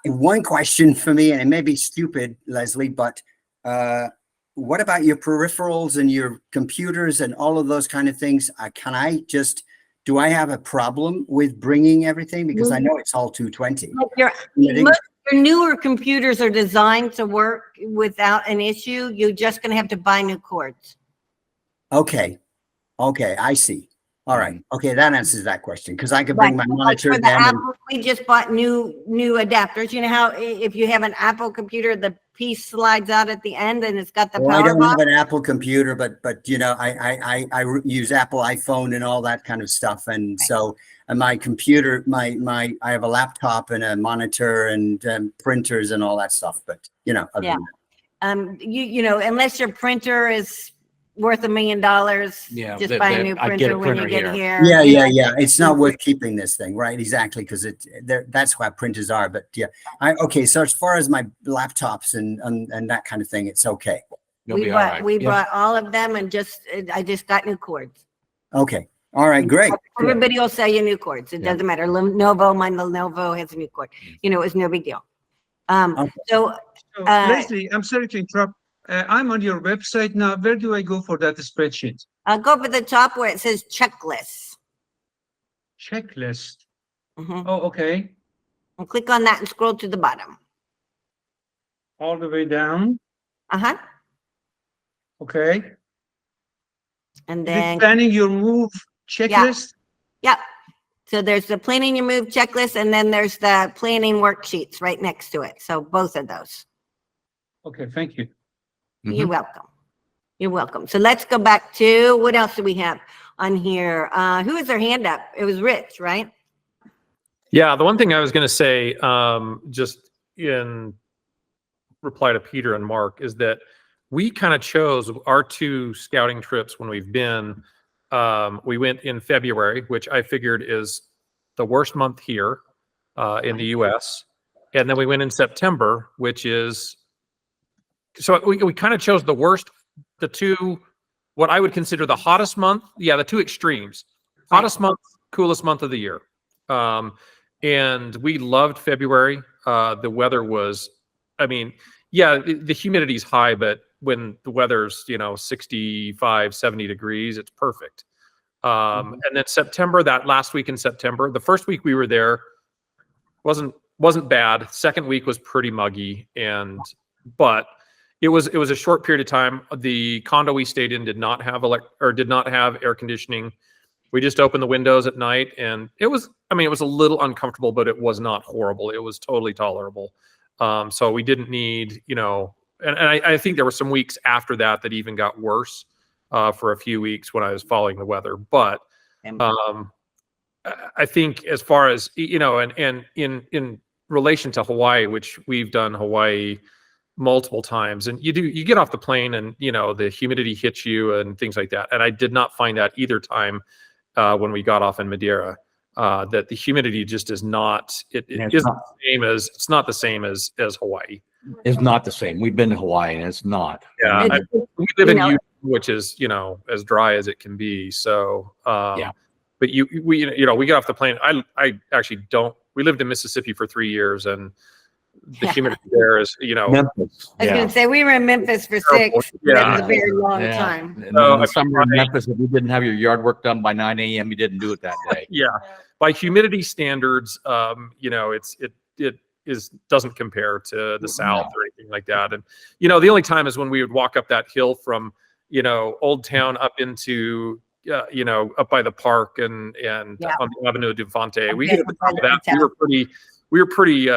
One question for me, and it may be stupid, Leslie, but what about your peripherals and your computers and all of those kind of things? Do I have a problem with bringing everything? Because I know it's all 220. Your newer computers are designed to work without an issue. You're just going to have to buy new cords. Okay, I see. All right. Okay, that answers that question because I could bring my monitor. For the Apple, we just bought new adapters. You know how if you have an Apple computer, the piece slides out at the end and it's got the power I don't box? have an Apple computer, but I use Apple iPhone and all that kind of stuff. And so my computer, I have a laptop and a monitor and printers and all that stuff. But other than that. Unless your printer is worth $1 million, just buy a new printer when you get here. Yeah. It's not worth keeping this thing, right? Exactly, because that's why printers are. But yeah, so as far as my laptops and that kind of thing, it's okay. We bought all of them, and I just got new cords. Okay, all right, great. Everybody will sell you new cords. It doesn't matter. My Lenovo has a new cord. It was no big deal. So Leslie, I'm sorry to interrupt. I'm on your website now. Where do I go for that spreadsheet? Go up at the top where it says checklists. Checklist. Mhm. Oh, okay. And click on that and scroll to the bottom. All the way down. Uh-huh. Okay. And Is it then, planning your move checklist? yep. So there's the planning your move checklist, and then there's the planning worksheets right next to it. So both of those. Okay, thank you. You're welcome. You're welcome. So let's go back to, what else do we have on here? Who has their hand up? It was Rich, right? Yeah, the one thing I was going to say, just in reply to Peter and Mark, is that we kind of chose our 2 scouting trips when we've been. We went in February, which I figured is the worst month here in the US. And then we went in September, which is, so we kind of chose the worst, the 2, what I would consider the hottest month. Yeah, the 2 extremes. Hottest month, coolest month of the year. And we loved February. The weather was, I mean, yeah, the humidity's high, but when the weather's, 65, 70 degrees, it's perfect. And then September, that last week in September, the first week we were there wasn't bad. Second week was pretty muggy, but it was a short period of time. The condo we stayed in did not have air conditioning. We just opened the windows at night, and it was a little uncomfortable, but it was not horrible. It was totally tolerable. So we didn't need, and I think there were some weeks after that even got worse for a few weeks when I was following the weather. But I think as far as, and in relation to Hawaii, which we've done Hawaii multiple times, and you get off the plane and, the humidity hits you and things like that. And I did not find that either time when we got off in Madeira, that the humidity just is not, it's not the same as Hawaii. It's not the same. We've been to Hawaii and it's not. Yeah, It's- we live in Utah, which is, as dry as it can be. So, Yeah. But we get off the plane. I actually don't. We lived in Mississippi for 3 years, and the humidity there is, Memphis. I was going to say, we were in Memphis for Terrible. 6. That was a Yeah. very long Yeah. time. And So, in the summer in Memphis, if you didn't have your yard work done by 9 a.m., you didn't do it that day. yeah. By humidity standards, it doesn't compare to the South or anything like that. And the only time is when we would walk up that hill from Old Town up into up by the park and on the Avenue de Infante. We get to the top of that. We were pretty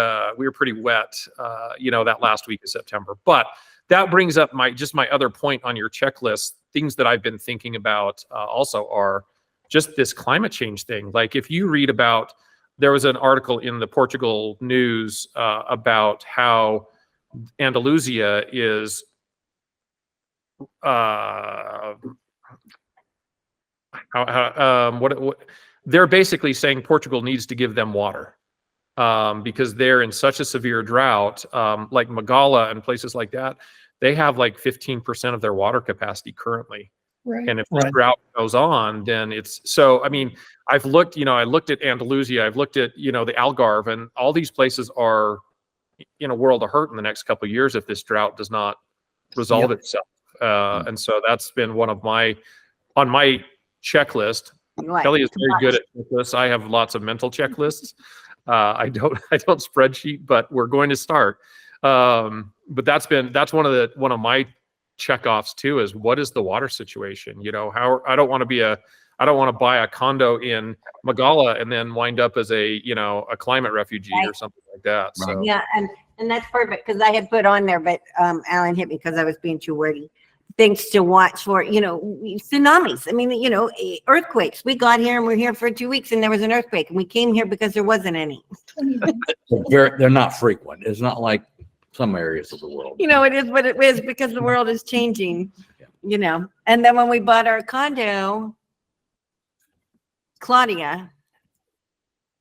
wet, that last week of September. But that brings up my other point on your checklist. Things that I've been thinking about also are just this climate change thing. Like if you read about, there was an article in the Portugal news about how Andalusia is they're basically saying Portugal needs to give them water because they're in such a severe drought. Like Magala and places like that, they have like 15% of their water capacity currently. Right. And if this drought goes on, then it's so. I mean, I've looked. I looked at Andalusia. I've looked at the Algarve, and all these places are in a world of hurt in the next couple of years if this drought does not resolve itself. And so that's been one of my checklist. Right. Kelly is very good at checklists. I have lots of mental checklists. I don't spreadsheet, but we're going to start. But that's one of my checkoffs too, is what is the water situation? How I don't want to buy a condo in Magala and then wind up as a climate refugee or something like that. So Yeah, and that's perfect because I had put on there, but Alan hit me because I was being too wordy. Things to watch for, tsunamis. I mean, earthquakes. We got here and we're here for 2 weeks and there was an earthquake and we came here because there wasn't any. They're not frequent. It's not like some areas of the world. It is what it is because the world is changing, And then when we bought our condo, Claudia,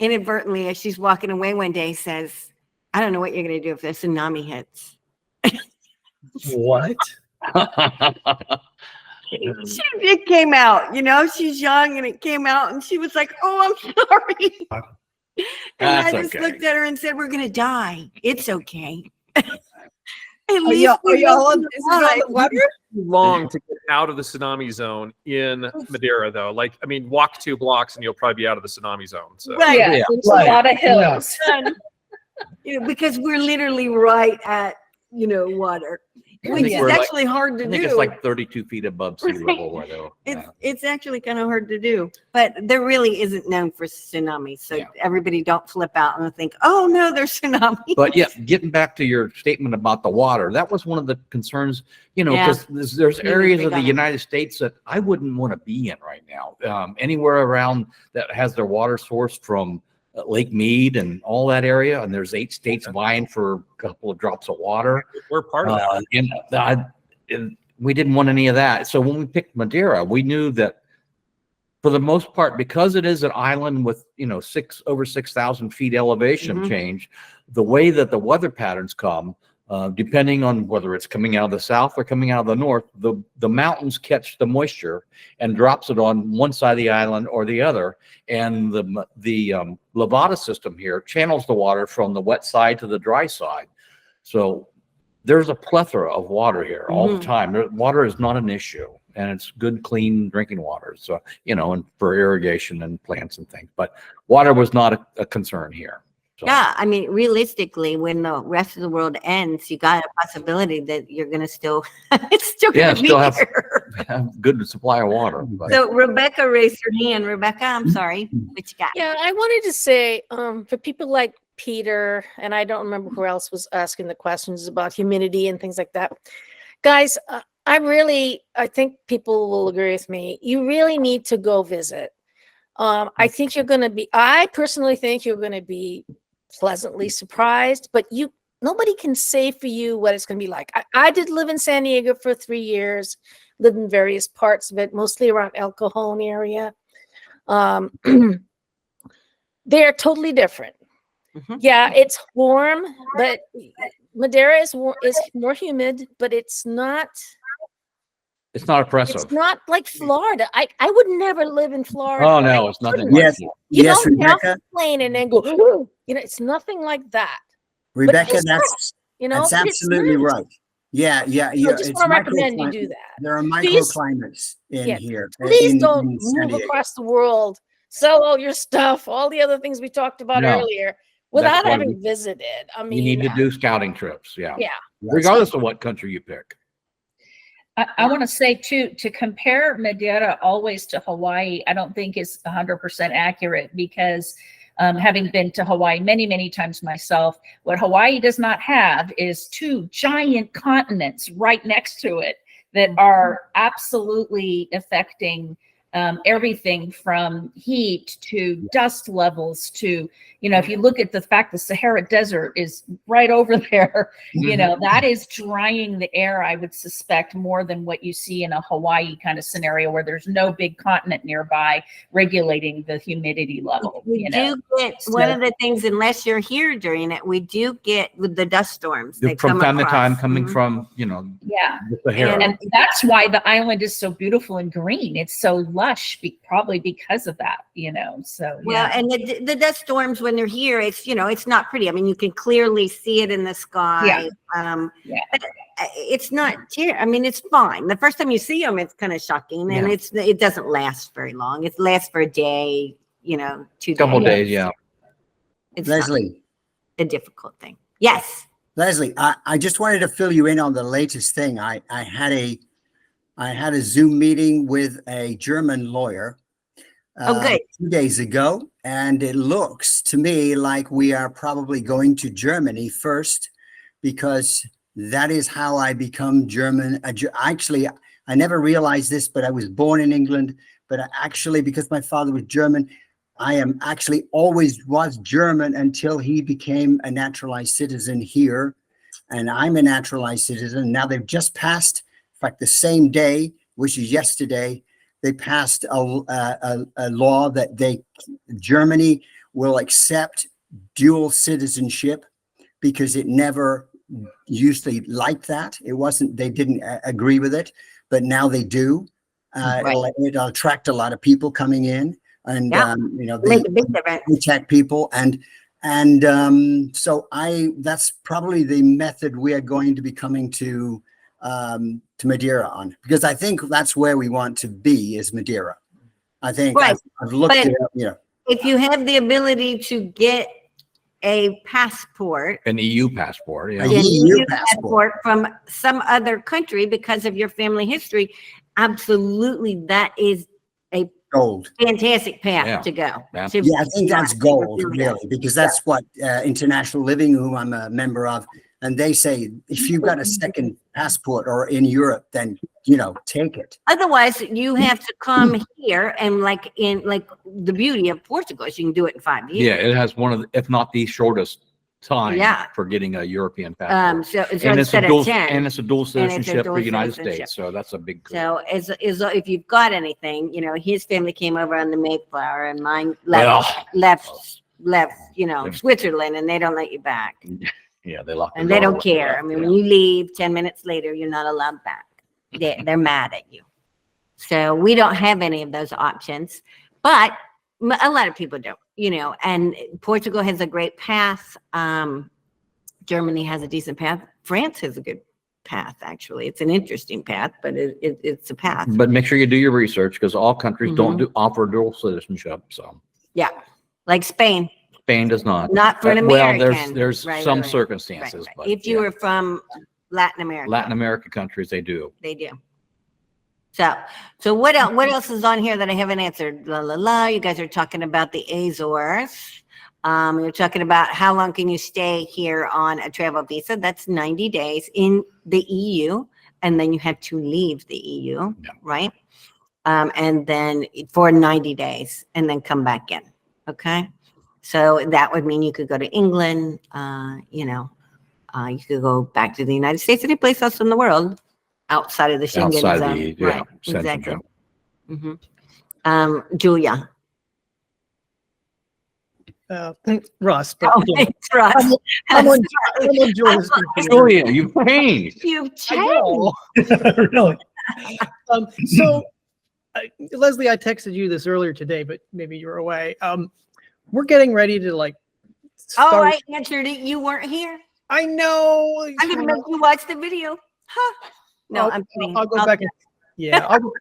inadvertently, as she's walking away one day, says, I don't know what you're going to do if the tsunami hits. What? It came out, she's young and it came out and she was like, oh, I'm sorry. And That's I just okay. looked at her and said, we're going to die. It's okay. At Are least y'all, we are y'all know on, is it on the water? Long to get out of the tsunami zone in Madeira, though. Like, I mean, walk 2 blocks and you'll probably be out of the tsunami zone. So. Right. Yeah, Yeah. there's Right. a lot of hills. Because we're literally right at, water, I which think is we're like- actually hard to I think do. it's like 32 feet above sea level where they're. It's actually kind of hard to do, but there really isn't known for tsunamis. So Yeah. everybody don't flip out and think, oh no, there's tsunamis. But yeah, getting back to your statement about the water, that was one of the concerns, Yeah. because there's He was areas big of the on it. United States that I wouldn't want to be in right now. Anywhere around that has their water sourced from Lake Mead and all that area, and there's 8 states vying for a couple of drops of water. We're part of that. And we didn't want any of that. So when we picked Madeira, we knew that for the most part, because it is an island with, over 6,000 feet elevation Mhm. change, the way that the weather patterns come, depending on whether it's coming out of the south or coming out of the north, the mountains catch the moisture and drops it on one side of the island or the other. And the Levada system here channels the water from the wet side to the dry side. So there's a plethora of water here all the time. Water is not an issue, and it's good, clean drinking water. So, and for irrigation and plants and things, but water was not a concern here. So, Yeah, I mean, realistically, when the rest of the world ends, you got a possibility that you're going to still, it's still going to be still have here. have good supply of water. But So Rebecca raised her hand. Rebecca, I'm sorry. What you got? Yeah, I wanted to say for people like Peter, and I don't remember who else was asking the questions about humidity and things like that. Guys, I think people will agree with me. You really need to go visit. I personally think you're going to be pleasantly surprised, but nobody can say for you what it's going to be like. I did live in San Diego for 3 years, lived in various parts of it, mostly around El Cajon area. They're totally different. Mhm. Yeah, it's warm, but Madeira is more humid, but it's not oppressive. like Florida. I would never live in Florida. Oh no, it's nothing. Yes, Like You yes, don't get off Rebecca. the plane and then go, it's nothing like that. Rebecca, it's that's but that's it's absolutely nice. right. Yeah. So I just It's want to recommend you microclimate. do that. There are Please- microclimates in yeah, here. Please in don't San move Diego. across the world, sell all your stuff, all the other things we talked about No. earlier, without why having visited. I mean, you need to do scouting trips. Yeah. yeah. Regardless of what country you pick. I want to say too, to compare Madeira always to Hawaii, I don't think is 100% accurate because having been to Hawaii many, many times myself, what Hawaii does not have is 2 giant continents right next to it that are absolutely affecting everything from heat to dust levels to, if you look at the fact the Sahara Desert is right over there, that is drying the air, I would suspect, more than what you see in a Hawaii kind of scenario where there's no big continent nearby regulating the humidity level. We do get one of the things, unless you're here during it, we do get with the dust storms. They From come time to time across. coming Mhm. from, Yeah. the Sahara. And that's why the island is so beautiful and green. It's so lush, probably because of that, so Well, yeah. and the dust storms when they're here, it's it's not pretty. I mean, you can clearly see it in the sky. Yeah. But it's not. I mean, it's fine. The first time you see them, it's kind of shocking, and Yeah. it doesn't last very long. It lasts for a day, 2 Couple days. days, yeah. It's not Leslie, a difficult thing. Yes. Leslie, I just wanted to fill you in on the latest thing. I had a Zoom meeting with a German lawyer Oh, good. 2 days ago, and it looks to me like we are probably going to Germany first because that is how I become German. Actually, I never realized this, but I was born in England, but actually, because my father was German, I am actually always was German until he became a naturalized citizen here. And I'm a naturalized citizen. Now they've just passed, in fact, the same day, which is yesterday, they passed a law that Germany will accept dual citizenship because it never used to like that. They didn't agree with it, but now they do. It'll attract a lot of people coming in and, Yeah. they Make a big difference. protect people. And And so that's probably the method we are going to be coming to Madeira on, because I think that's where we want to be, is Madeira. I think Right. I've looked But- it up, If you have the ability to get a passport, An EU passport, yeah. A an EU EU passport. passport from some other country because of your family history, absolutely, that is a gold. fantastic Yeah. path to go. Yeah. to- Yeah, I think that's it gold, really really, because that's what International Living, who I'm a member of, and they say if you've got a second passport or in Europe, then take it. Otherwise, you have to come here and like the beauty of Portugal is you can do it in 5 years. Yeah, it has one of, if not the shortest time Yeah. for getting a European passport. So And it's instead a dual, of 10. and it's a dual citizenship for dual the United citizenship. States. So that's a big. So as if you've got anything, his family came over on the Mayflower and mine Well, left, Yeah. Switzerland, and they don't let you back. yeah, they locked. the And they door don't when care. I left, mean, yeah. when you leave 10 minutes later, you're not allowed back. They're mad at you. So we don't have any of those options, but a lot of people don't, and Portugal has a great path. Germany has a decent path. France has a good path, actually. It's an interesting path, but it's a path. But make sure you do your research, because all countries don't Mm-hmm. offer dual citizenship. So Yeah. Like Spain, Spain does not. not for an Well, American. there's Right, some right, right. circumstances, Right. but If you yeah. were from Latin America. Latin American countries, they do. They do. So what else? What else is on here that I haven't answered? La la la. You guys are talking about the Azores. You're talking about how long can you stay here on a travel visa? That's 90 days in the EU, and then you have to leave the EU, Yeah. right? And then for 90 days, and then come back in. Okay. So that would mean you could go to England. You could go back to the United States, any place else in the world outside of the Schengen Outside zone. the, yeah, Right, Central exactly. Zone. Julia. Thanks, Russ. But, Oh, yeah, thanks, Russ. I'm on Julia's group here. Julia, you've changed. You've I changed. know. Really? So, Leslie, I texted you this earlier today, but maybe you were away. We're getting ready to Oh, start. I answered it. You weren't here. I know. I'm gonna make you watch the video. Huh? No, I'll- I'm kidding. I'll go back and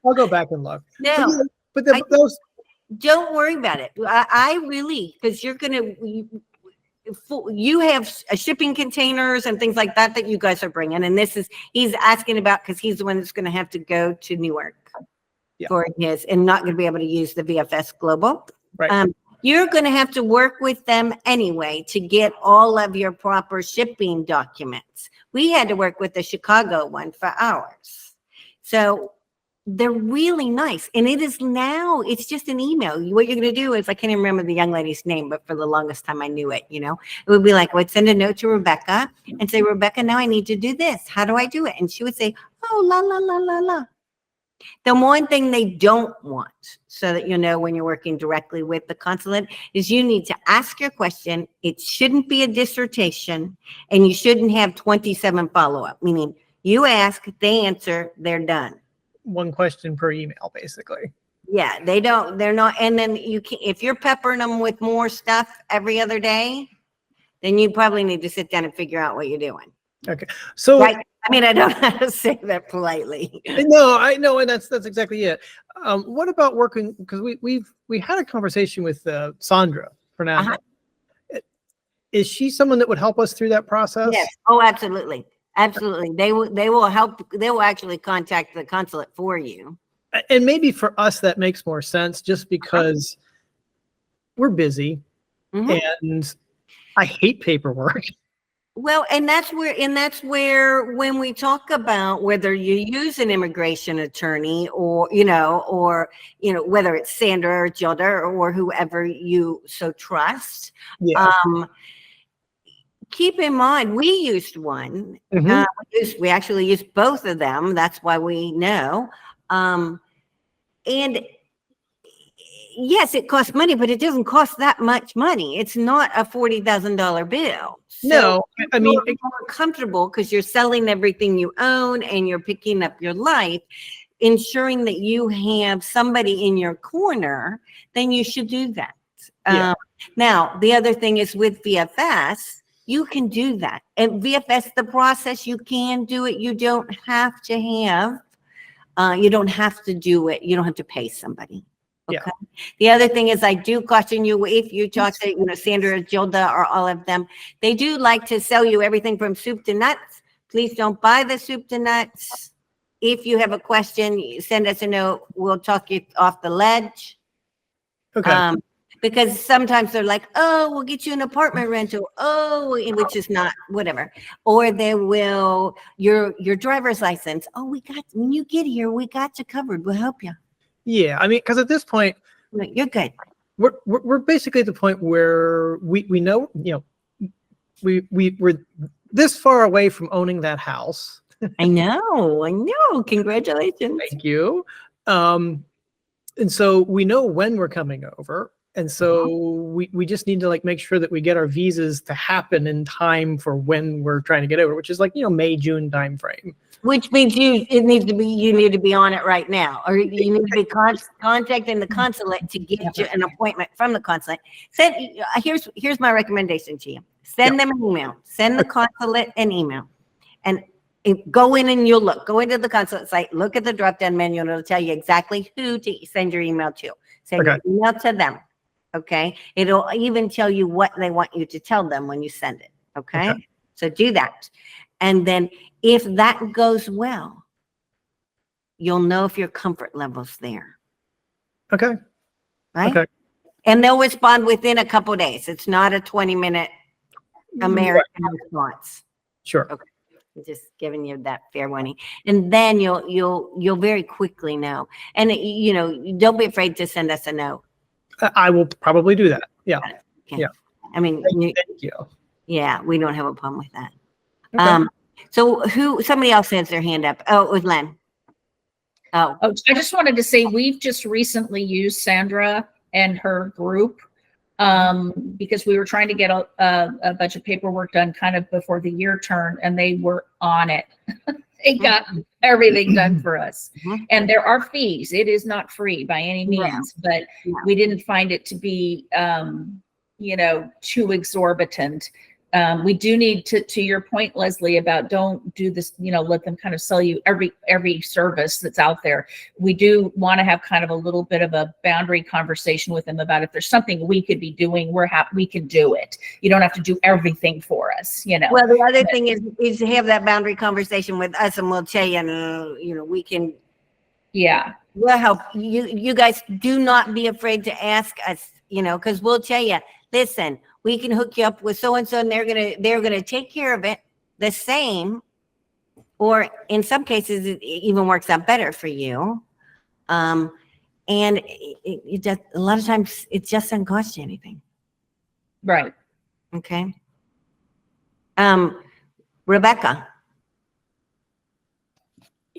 I'll go back and look. No, But I- those don't worry about it. I really, because you have shipping containers and things like that you guys are bringing, and he's asking about because he's the one that's going to have to go to Newark for his, and not going to be able to use the VFS Global. Right. You're going to have to work with them anyway to get all of your proper shipping documents. We had to work with the Chicago one for ours. So they're really nice. And it's just an email. What you're going to do is, I can't even remember the young lady's name, but for the longest time I knew it, it would be like, would send a note to Rebecca and say, Rebecca, now I need to do this. How do I do it? And she would say, oh, la, la, la, la, la. The one thing they don't want, so that when you're working directly with the consulate, is you need to ask your question. It shouldn't be a dissertation, and you shouldn't have 27 follow-up, meaning you ask, they answer, they're done. one question per email, basically. Yeah, they're not. And then if you're peppering them with more stuff every other day, then you probably need to sit down and figure out what you're doing. Okay. So Right? I mean, I don't know how to say that politely. no, I know, and that's exactly it. What about working? Because we had a conversation with Sandra Fernando. Is she someone that would help us through that process? Yes. Oh, absolutely. Absolutely. They will help. They will actually contact the consulate for you. And maybe for us that makes more sense, just because we're busy Mhm. and I hate paperwork. Well, and that's where when we talk about whether you use an immigration attorney or whether it's Sandra or Gilda or whoever you so trust, Yeah. keep in mind we used one. Mhm. We actually used both of them. That's why we know. And yes, it costs money, but it doesn't cost that much money. It's not a $40,000 bill. So No, I mean, you're more comfortable because you're selling everything you own and you're picking up your life, ensuring that you have somebody in your corner, then you should do that. Yeah. Now, the other thing is with VFS, you can do that. And VFS, the process, you can do it. You don't have to have, you don't have to do it. You don't have to pay somebody. Yeah. Okay. The other thing is I do caution you, if you talk to, Sandra, Gilda, or all of them, they do like to sell you everything from soup to nuts. Please don't buy the soup to nuts. If you have a question, send us a note. We'll talk you off the ledge. Okay. Because sometimes they're like, oh, we'll get you an apartment rental. Oh, which is not, whatever. Or they will, your driver's license. Oh, when you get here, we got you covered. We'll help you. Yeah. I mean, because at this point, You're good. we're basically at the point where we know, we're this far away from owning that house. I know. Congratulations. Thank you. And so we know when we're coming over. And so we just need to like make sure that we get our visas to happen in time for when we're trying to get over, which is like, May, June timeframe. Which means you need to be on it right now, or you need to be contacting the consulate to get you an appointment from the consulate. Here's my recommendation to you. Send them an email. Send the consulate an email, and go in and you'll go into the consulate site, look at the drop-down menu, and it'll tell you exactly who to send your email to. Send your email to them. Okay. It'll even tell you what they want you to tell them when you send it. Okay. So do that. And then if that goes well, you'll know if your comfort level's there. Okay. Right. Okay. And they'll respond within a couple of days. It's not a 20-minute American response. Sure. Okay. I'm just giving you that fair warning. And then you'll very quickly know. And don't be afraid to send us a note. I will probably do that. Yeah. Okay. Yeah. I mean, Thank you. yeah, we don't have a problem with that. Okay. So somebody else has their hand up. Oh, it was Len. Oh, I just wanted to say we've just recently used Sandra and her group because we were trying to get a bunch of paperwork done kind of before the year turn, and they were on it. They got everything done for us. And there are fees. It is not free by any means, but we didn't find it to be, too exorbitant. We do need to your point, Leslie, about don't do this, let them kind of sell you every service that's out there. We do want to have kind of a little bit of a boundary conversation with them about if there's something we could be doing, we can do it. You don't have to do everything for us, Well, the other thing is to have that boundary conversation with us, and we'll tell you, we can. Yeah. We'll help you. You guys do not be afraid to ask us, because we'll tell you, listen, we can hook you up with so-and-so, and they're gonna take care of it the same, or in some cases, it even works out better for you. And it just, a lot of times it just doesn't cost you anything. Right. Okay. Rebecca.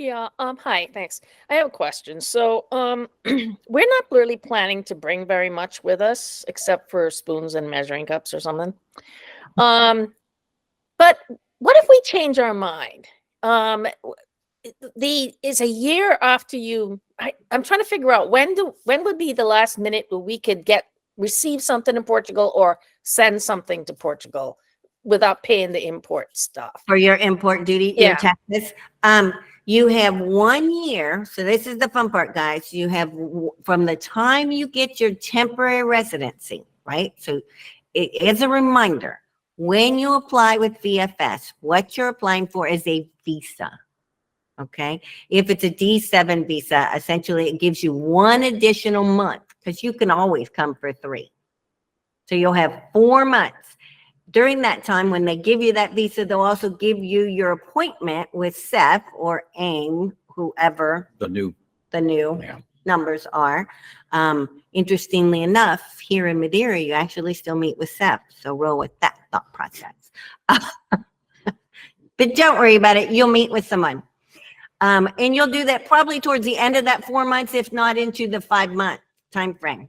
Yeah, hi, thanks. I have a question. So, we're not really planning to bring very much with us except for spoons and measuring cups or something. But what if we change our mind? It's a year after I'm trying to figure out when would be the last minute where we could receive something in Portugal or send something to Portugal without paying the import stuff. For your import duty, your taxes. You have 1 year. So this is the fun part, guys. You have from the time you get your temporary residency, right? So as a reminder, when you apply with VFS, what you're applying for is a visa. Okay. If it's a D7 visa, essentially it gives you 1 additional month, because you can always come for 3. So you'll have 4 months. During that time, when they give you that visa, they'll also give you your appointment with SEF or AIM, whoever The new numbers are. Interestingly enough, here in Madeira, you actually still meet with SEF. So roll with that thought process. But don't worry about it. You'll meet with someone. And you'll do that probably towards the end of that 4 months, if not into the 5-month time frame.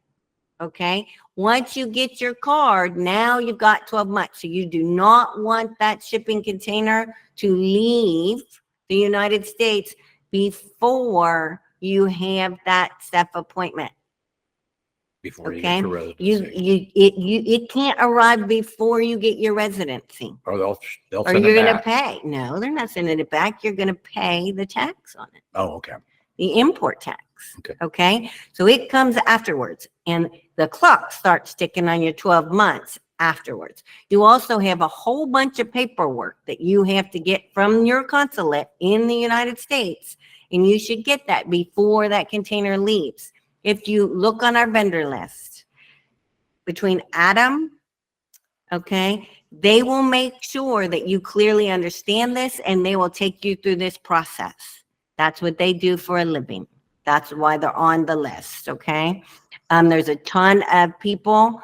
Okay. Once you get your card, now you've got 12 months. So you do not want that shipping container to leave the United States before you have that SEF appointment. before you Okay. get your residency. It can't arrive before you get your residency. Or they'll Or send you're it gonna back. pay. No, they're not sending it back. You're gonna pay the tax on it, Oh, okay. the import tax. Okay. Okay, so it comes afterwards, and the clock starts ticking on your 12 months afterwards. You also have a whole bunch of paperwork that you have to get from your consulate in the United States, and you should get that before that container leaves. If you look on our vendor list, between Adam, okay, they will make sure that you clearly understand this, and they will take you through this process. That's what they do for a living. That's why they're on the list, okay? There's a ton of people.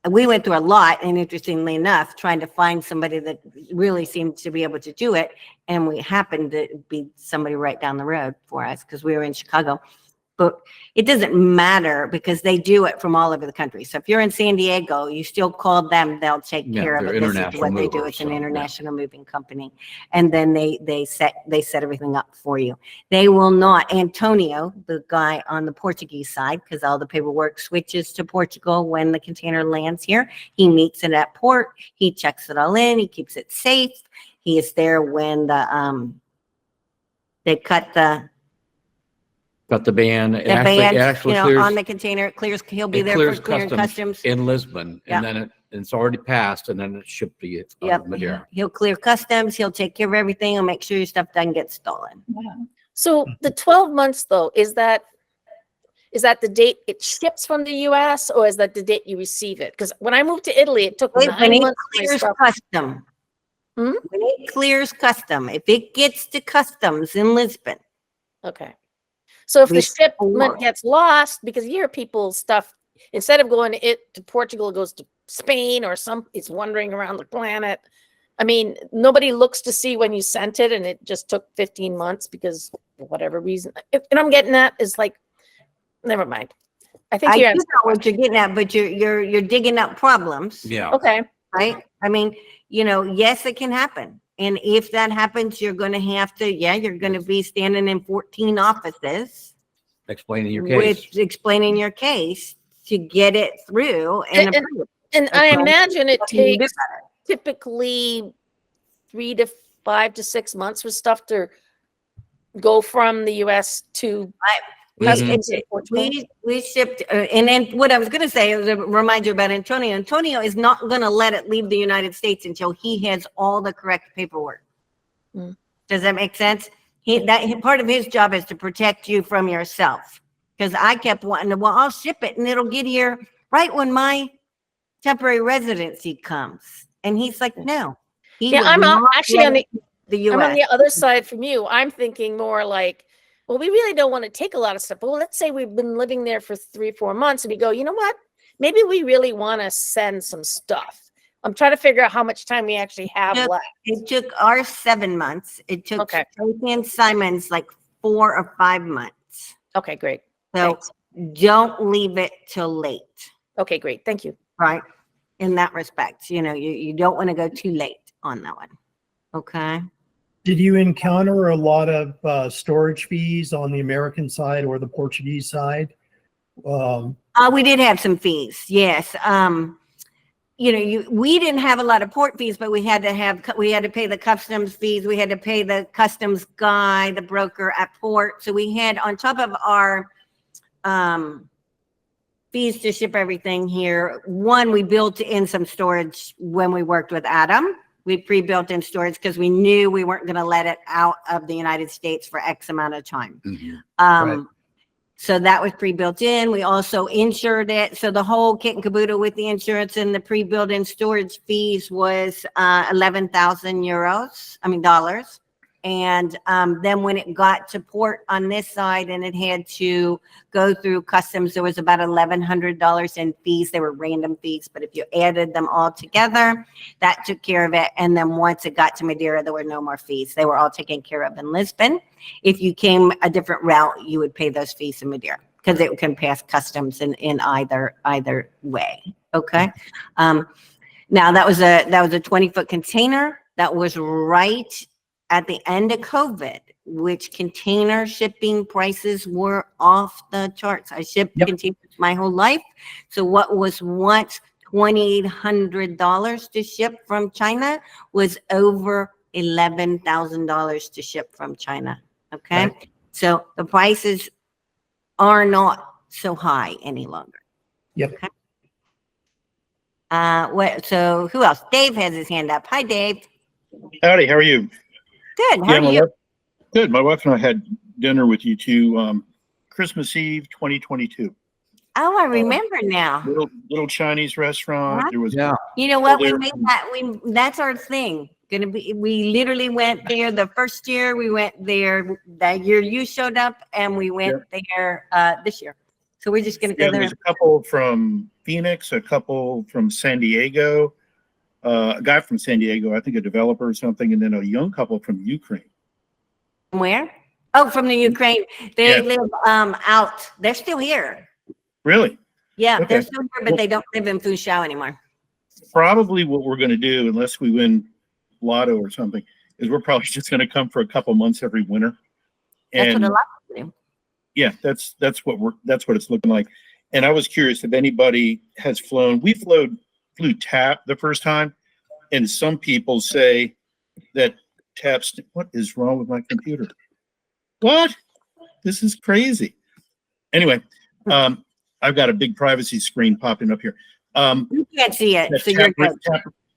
We went through a lot, and interestingly enough, trying to find somebody that really seemed to be able to do it. And we happened to be somebody right down the road for us because we were in Chicago. But it doesn't matter because they do it from all over the country. So if you're in San Diego, you still call them, they'll take Yeah, care of they're it. This is international what they do. movers, It's an so, yeah. international moving company. And then they set everything up for you. They will not, Antonio, the guy on the Portuguese side, because all the paperwork switches to Portugal when the container lands here. He meets it at port, he checks it all in, he keeps it safe. He is there when they cut the ban. It band, actually you know, clears, on the container, it clears, he'll be it there clears for clearing customs. in Lisbon, Yeah. and then it's already passed, and then it's shipped to you. Yep, Madeira. he'll clear customs, he'll take care of everything, he'll make sure your stuff doesn't get stolen. So the 12 months though, is that the date it ships from the US, or is that the date you receive it? Because when I moved to Italy, it took When 9 it months for my clears stuff. custom, Hmm? when it clears custom, if it gets to customs in Lisbon, Okay. So if the Before. shipment gets lost, because you hear people's stuff, instead of going to Portugal, it goes to Spain or it's wandering around the planet. I mean, nobody looks to see when you sent it and it just took 15 months because for whatever reason. And I'm getting at is like, never mind. I think I you're do know what you're getting at, but you're digging up problems. Yeah. okay. Right? I mean, you know, yes, it can happen. And if that happens, you're going to have to, you're going to be standing in 14 offices Explaining your case. with explaining your case to get it through and And- approved. And I Okay. imagine it What can you do takes typically 3 to 5 to 6 months for stuff to go from the US to customs in Portugal. We shipped, and then what I was going to say is a reminder about Antonio. Antonio is not going to let it leave the United States until he has all the correct paperwork. Mm. Does that make sense? Part of his job is to protect you from yourself. Because I kept wanting to, well, I'll ship it and it'll get here right when my temporary residency comes. And he's like, no. He Yeah, will I'm not actually let on it leave the US. I'm on the other side from you. I'm thinking more like, well, we really don't want to take a lot of stuff. But let's say we've been living there for 3-4 months and we go, you know what? Maybe we really want to send some stuff. I'm trying to figure out how much time we actually have Yep. left. It took our 7 months. It took Okay. Tracy and Simon's like 4 or 5 months. Okay, great. So Thanks. don't leave it till late, Okay, great. Thank you. right? In that respect, you know, you don't want to go too late on that one. Okay. Did you encounter a lot of storage fees on the American side or the Portuguese side? We did have some fees. Yes. You know, we didn't have a lot of port fees, but we had to pay the customs fees. We had to pay the customs guy, the broker at port. So we had, on top of our fees to ship everything here, one, we built in some storage when we worked with Adam. We pre-built in storage because we knew we weren't going to let it out of the United States for X amount of time. Mhm. Right. So that was pre-built in. We also insured it. So the whole kit and caboodle with the insurance and the pre-built in storage fees was 11,000 dollars. And then when it got to port on this side and it had to go through customs, there was about $1,100 in fees. They were random fees, but if you added them all together, that took care of it. And then once it got to Madeira, there were no more fees. They were all taken care of in Lisbon. If you came a different route, you would pay those fees in Madeira because it can pass customs in either way. Okay. Now that was a 20-foot container that was right at the end of COVID, which container shipping prices were off the charts. I shipped Yep. containers my whole life. So what was once $2,800 to ship from China was over $11,000 to ship from China. Okay. Right. So the prices are not so high any longer. Yep. Okay. So who else? Dave has his hand up. Hi, Dave. Howdy, how are you? Good. How are my you? wife- Good. My wife and I had dinner with you two Christmas Eve 2022. Oh, I remember now. Little Chinese restaurant. What? There was Yeah. You know what? We there- made that. That's our thing. We literally went there the first year. We went there that year you showed up, and we went there this year. So we're just gonna go there there. was a couple from Phoenix, a couple from San Diego, a guy from San Diego, I think a developer or something, and then a young couple from Ukraine. Where? Oh, from the Ukraine. They Yeah. live out. They're still here. Really? Yeah, Okay. they're still here, but they don't live in Fuzhou anymore. Probably what we're going to do, unless we win Lotto or something, is we're probably just going to come for a couple months every winter. That's what a And lot of people do. yeah, that's what it's looking like. And I was curious if anybody has flown. We flew TAP the first time, and some people say that TAP's. What is wrong with my computer? What? This is crazy. Anyway, I've got a big privacy screen popping up here. You can't see it, that so you're good.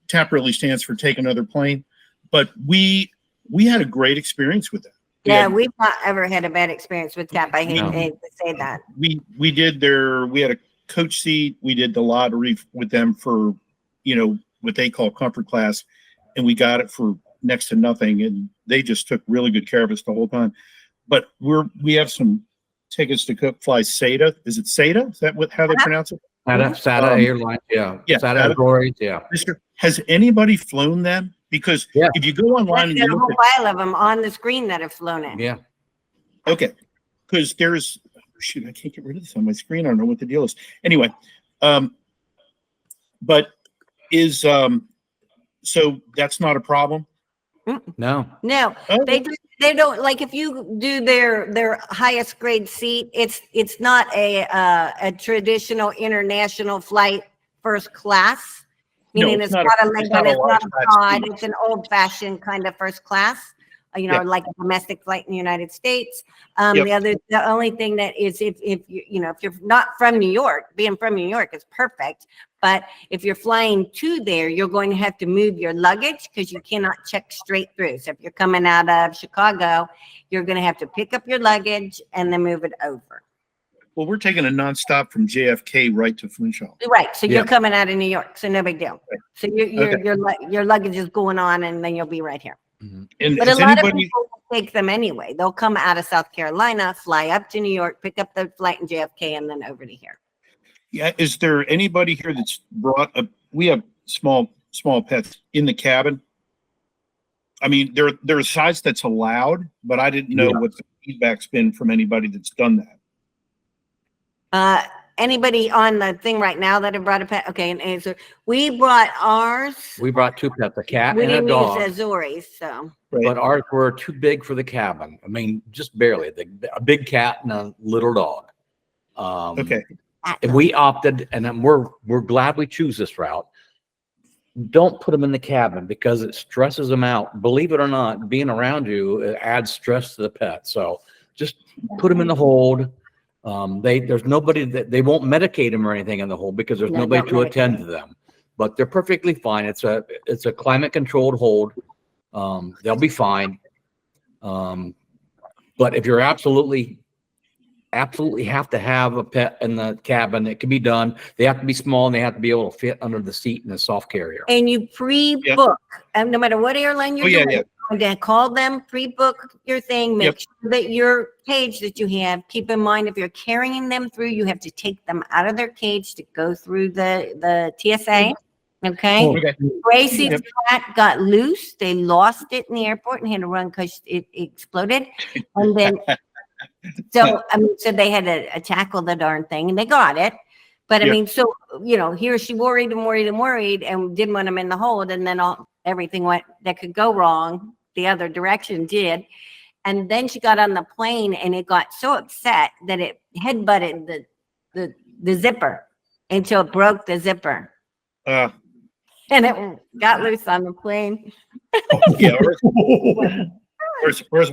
TAP really stands for Take Another Plane, but we had a great experience with that. Yeah, we've not ever had a bad experience with TAP. I hate No. to say that. We had a coach seat. We did the lottery with them for, what they call comfort class, and we got it for next to nothing. And they just took really good care of us the whole time. But we have some tickets to fly SATA. Is it SATA? Is that how they pronounce it? SATA Airlines, yeah. Yeah, SATA SATA. Gorete, yeah. Has anybody flown them? Because Yeah. if you go online and There's you a look whole pile of them on the screen that have flown in. Yeah. okay, because there's I can't get rid of this on my screen. I don't know what the deal is. Anyway, but is so that's not a problem. No. No, Okay. they don't like if you do their highest grade seat, it's not a traditional international flight first class. No, Meaning it's it's not not a- a it's Lincoln, not a it's not large a class pod, seat. it's an old fashioned kind of first class. Yeah. Like a domestic flight in the United States. Yep. The only thing that is if if you're not from New York, being from New York is perfect. But if you're flying to there, you're going to have to move your luggage because you cannot check straight through. So if you're coming out of Chicago, you're going to have to pick up your luggage and then move it over. Well, we're taking a nonstop from JFK right to Funchal. Right. So Yeah. you're coming out of New York, so no big deal. So Okay. your luggage is going on, and then you'll be right here. And But a is lot of anybody? people will take them anyway. They'll come out of South Carolina, fly up to New York, pick up the flight in JFK, and then over to here. Yeah, is there anybody here that's brought a? We have small pets in the cabin. I mean, there are sites that's allowed, but I didn't know Yeah. what the feedback's been from anybody that's done that. Anybody on the thing right now that have brought a pet? Okay, and answer. We brought ours. We brought two pets, a cat We and a didn't dog, use Azores, so. but ours were too big for the cabin. I mean, just barely. A big cat and a little dog. Okay. And we opted, and we're glad we choose this route. Don't put them in the cabin because it stresses them out. Believe it or not, being around you it adds stress to the pet. So just put them in the hold. There's nobody that they won't medicate them or anything in the hold because there's No, nobody don't to medicate attend to them. But they're perfectly fine. It's a climate controlled hold. They'll be fine. But if you're absolutely have to have a pet in the cabin, it can be done. They have to be small and they have to be able to fit under the seat in a soft carrier. And you pre-book, and no matter what airline you're Oh, yeah, doing, yeah. you're going to call them, pre-book your thing, make Yep. sure that your cage that you have, keep in mind, if you're carrying them through, you have to take them out of their cage to go through the TSA. Okay. Okay. Gracie's Yep. cat got loose. They lost it in the airport and had to run because it exploded. And then, so they had to tackle the darn thing, and they got it. But I Yeah. mean, so here she worried and didn't want them in the hold, and then everything that could go wrong the other direction did. And then she got on the plane and it got so upset that it headbutted the zipper until it broke the zipper. Uh, And it got loose on the plane. yeah,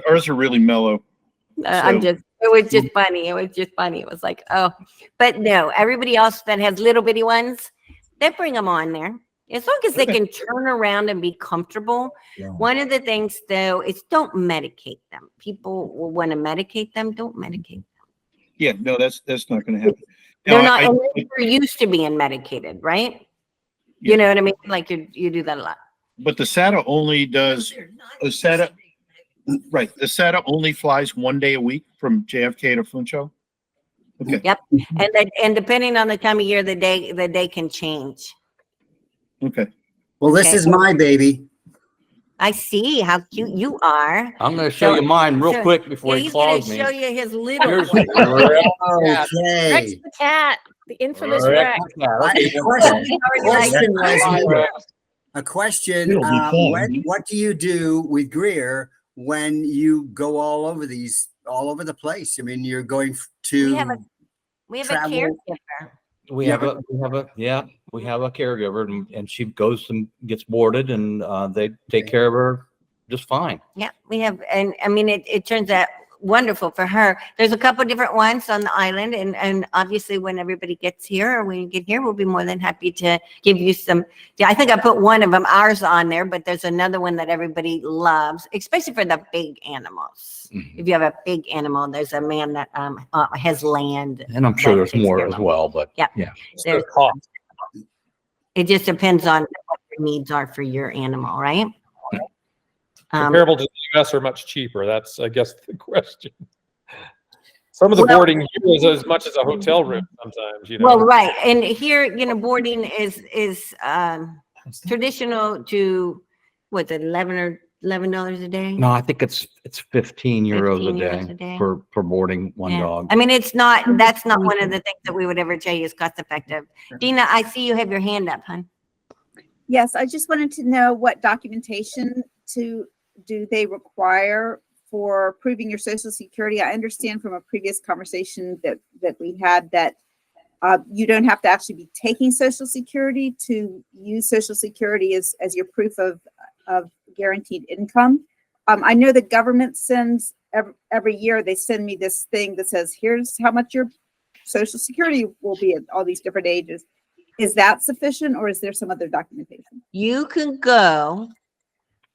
ours are really mellow. It was just funny. It was just funny. It was like, oh, but no, everybody else that has little bitty ones, they bring them on there. As long as they can turn around and be comfortable. Yeah. One of the things though is don't medicate them. People will want to medicate them. Don't medicate them. Yeah, no, that's not going to happen. They're Now, not, they're used to being medicated, right? You know what I mean? Like you do that a lot. but the SATA only does the SATA. Right, the SATA only flies 1 day a week from JFK to Funchal. Okay. Yep. And depending on the time of year, the day can change. Okay. Well, this Okay. is my baby. I see how cute you are. I'm going to show you mine real quick before Yeah, he he's gonna claws me. show you his little Here's one. Rex. Rex Okay. the cat, the infamous Rex. Rex. A question. It'll be fun. What do you do with Greer when you go all over the place? I mean, you're going to We have a travel. caregiver. We have a caregiver and she goes and gets boarded and they take care of her just fine. Yeah, we have, and I mean, it turns out wonderful for her. There's a couple different ones on the island, and obviously when everybody gets here, or when you get here, we'll be more than happy to give you some. Yeah, I think I put one of them, ours, on there, but there's another one that everybody loves, especially for the big animals. Mhm. If you have a big animal, there's a man that has land. And I'm sure that there's takes more care as of them. well, but Yeah. yeah. There's, it just depends on what your needs are for your animal, right? Comparable to the US or much cheaper? That's, I guess, the question. Some of the Well- boarding here is as much as a hotel room sometimes, you know. Well, right, and here, boarding is traditional to, what's it, $11 a day? No, I think it's 15 euros 15 a euros day a day. for boarding one Yeah. dog. I mean, that's not one of the things that we would ever tell you is cost effective. Dina, I see you have your hand up, hon. Yes, I just wanted to know what documentation do they require for proving your social security? I understand from a previous conversation that we had that you don't have to actually be taking social security to use social security as your proof of guaranteed income. I know the government sends every year, they send me this thing that says, here's how much your social security will be at all these different ages. Is that sufficient, or is there some other documentation? You can go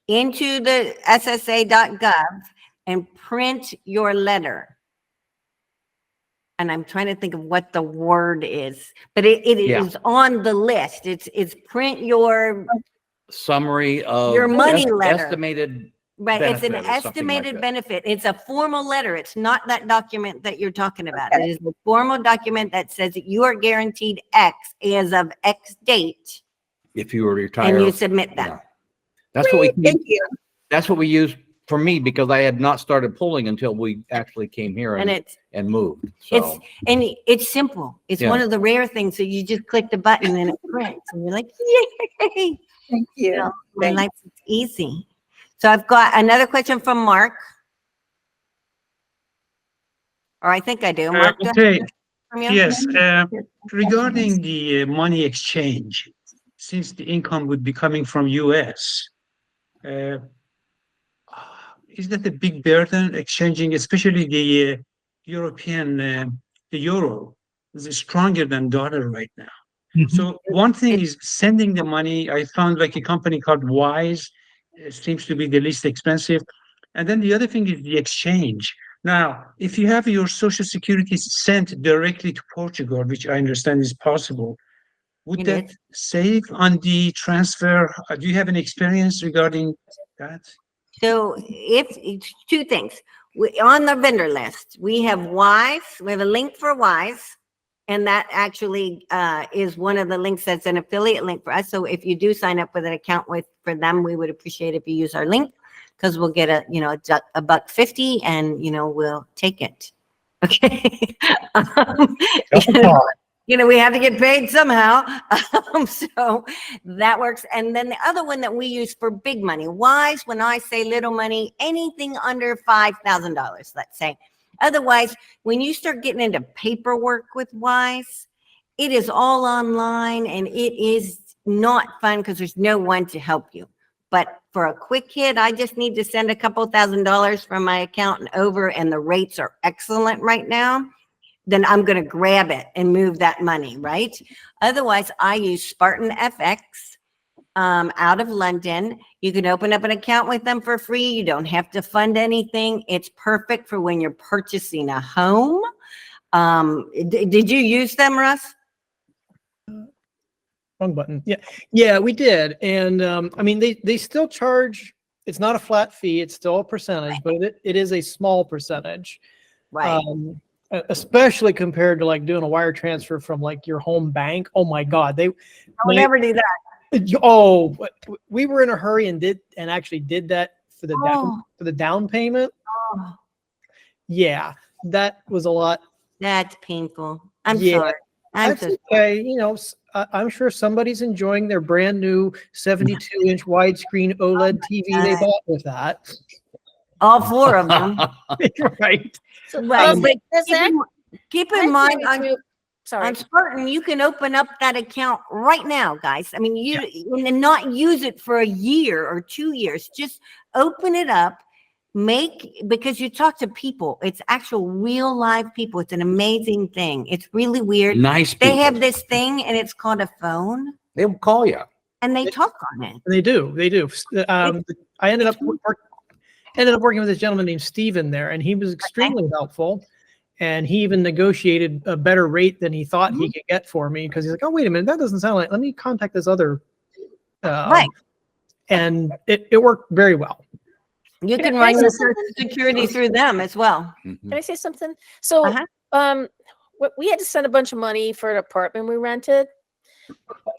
into the ssa.gov and print your letter. And I'm trying to think of what the word is, but it Yeah. is on the list. It's print your, Summary of Your money letter. estimated. right, it's an benefit or something like estimated that. benefit. It's a formal letter. It's not that document that you're talking about. It is a formal document that says that you are guaranteed X as of X date, If you were and retired. you submit that. Yeah. That's what Thank you. that's what we used for me because I had not started pulling until we actually came here And and moved. it's So and it's simple. It's Yeah. one of the rare things that you just click the button and it prints, and you're like, yay! Thank You you. know, my Thank life is easy. So I've got another question from Mark. Or I think I do. Mark, do I have a Okay, question from you? yes, regarding the money exchange, since the income would be coming from US, is that a big burden exchanging, especially the European, the euro is stronger than dollar right now. So one thing is sending the money. I found like a company called Wise seems to be the least expensive. And then the other thing is the exchange. Now, if you have your social security sent directly to Portugal, which I understand is possible, would It that is. save on the transfer? Do you have any experience regarding that? So if it's two things, on the vendor list, we have Wise, we have a link for Wise. And that actually is one of the links that's an affiliate link for us. So if you do sign up with an account for them, we would appreciate if you use our link because we'll get $1.50 and we'll take it. Okay. we have to get paid somehow. So that works. And then the other one that we use for big money, Wise, when I say little money, anything under $5,000, let's say. Otherwise, when you start getting into paperwork with Wise, it is all online and it is not fun because there's no one to help you. But for a quick hit, I just need to send a couple $1,000s from my account over and the rates are excellent right now. Then I'm going to grab it and move that money, right? Otherwise, I use Spartan FX out of London. You can open up an account with them for free. You don't have to fund anything. It's perfect for when you're purchasing a home. Did you use them, Russ? Wrong button. Yeah, we did. And I mean, they still charge, it's not a flat fee, it's still a percentage, but it is a small percentage. Right. Especially compared to like doing a wire transfer from like your home bank. Oh my God. Don't ever do that. Oh, we were in a hurry and actually did that for the down payment. Oh, Yeah, that was a lot. that's painful. I'm Yeah, sorry. I'm That's so okay. I'm sure somebody's enjoying their brand new 72-inch widescreen OLED TV they bought with that. all four of them. Right. So, Right. but But does that keep in mind, sorry. on Spartan, you can open up that account right now, guys. I mean, and not use it for a year or 2 years. Just open it up, because you talk to people. It's actual real live people. It's an amazing thing. It's really weird. Nice They people. have this thing and it's called a phone They will call you. and they talk on it. They do. I ended up working with this gentleman named Steven there, and he was extremely helpful. And he even negotiated a better rate than he thought he could get for me, because he's like, oh, wait a minute, that doesn't sound like, let me contact this other. Right. And it worked very well. You Can can I run say your something? Social Security through them as well. Can I say something? So, Uh-huh. we had to send a bunch of money for an apartment we rented,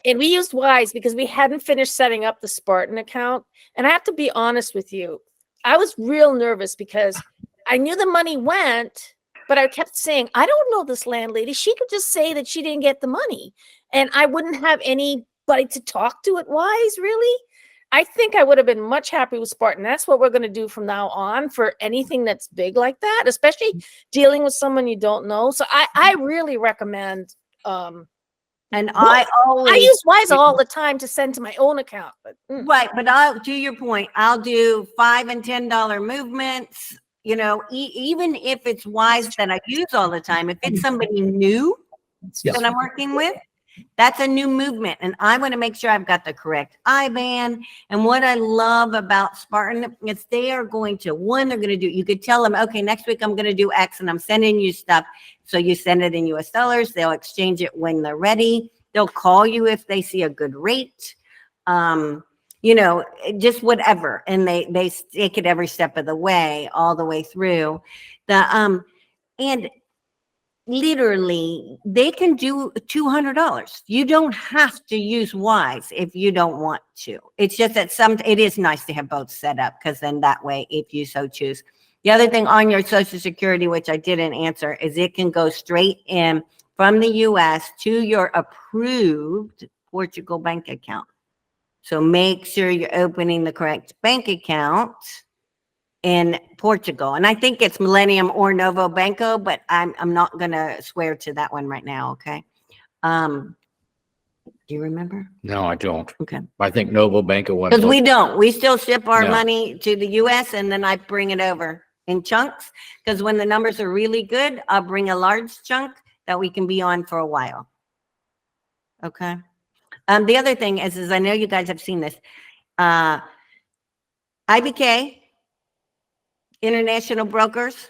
and we used Wise because we hadn't finished setting up the Spartan account. And I have to be honest with you, I was real nervous because I knew the money went, but I kept saying, I don't know this landlady. She could just say that she didn't get the money, and I wouldn't have anybody to talk to at Wise, really. I think I would have been much happier with Spartan. That's what we're going to do from now on for anything that's big like that, especially dealing with someone you don't know. So I really recommend. And I use Wise all the time to send to my own account. But right, but to your point, I'll do $5 and $10 movements. Even if it's Wise that I use all the time, if it's somebody new that I'm working with, that's a new movement, and I want to make sure I've got the correct IBAN. And what I love about Spartan is they're going to, you could tell them, okay, next week I'm going to do X and I'm sending you stuff. So you send it in US dollars. They'll exchange it when they're ready. They'll call you if they see a good rate. Just whatever. And they stick it every step of the way, all the way through. And literally, they can do $200. You don't have to use Wise if you don't want to. It's just that it is nice to have both set up, because then that way, if you so choose. The other thing on your Social Security, which I didn't answer, is it can go straight in from the US to your approved Portugal bank account. So make sure you're opening the correct bank account in Portugal. And I think it's Millennium or Novo Banco, but I'm not going to swear to that one right now. Okay. Do you remember? No, I don't. Okay. I think Novo Banco was. Because we don't. We still ship our No. money to the US and then I bring it over in chunks. Because when the numbers are really good, I'll bring a large chunk that we can be on for a while. Okay. The other thing is I know you guys have seen this. IBK, International Brokers,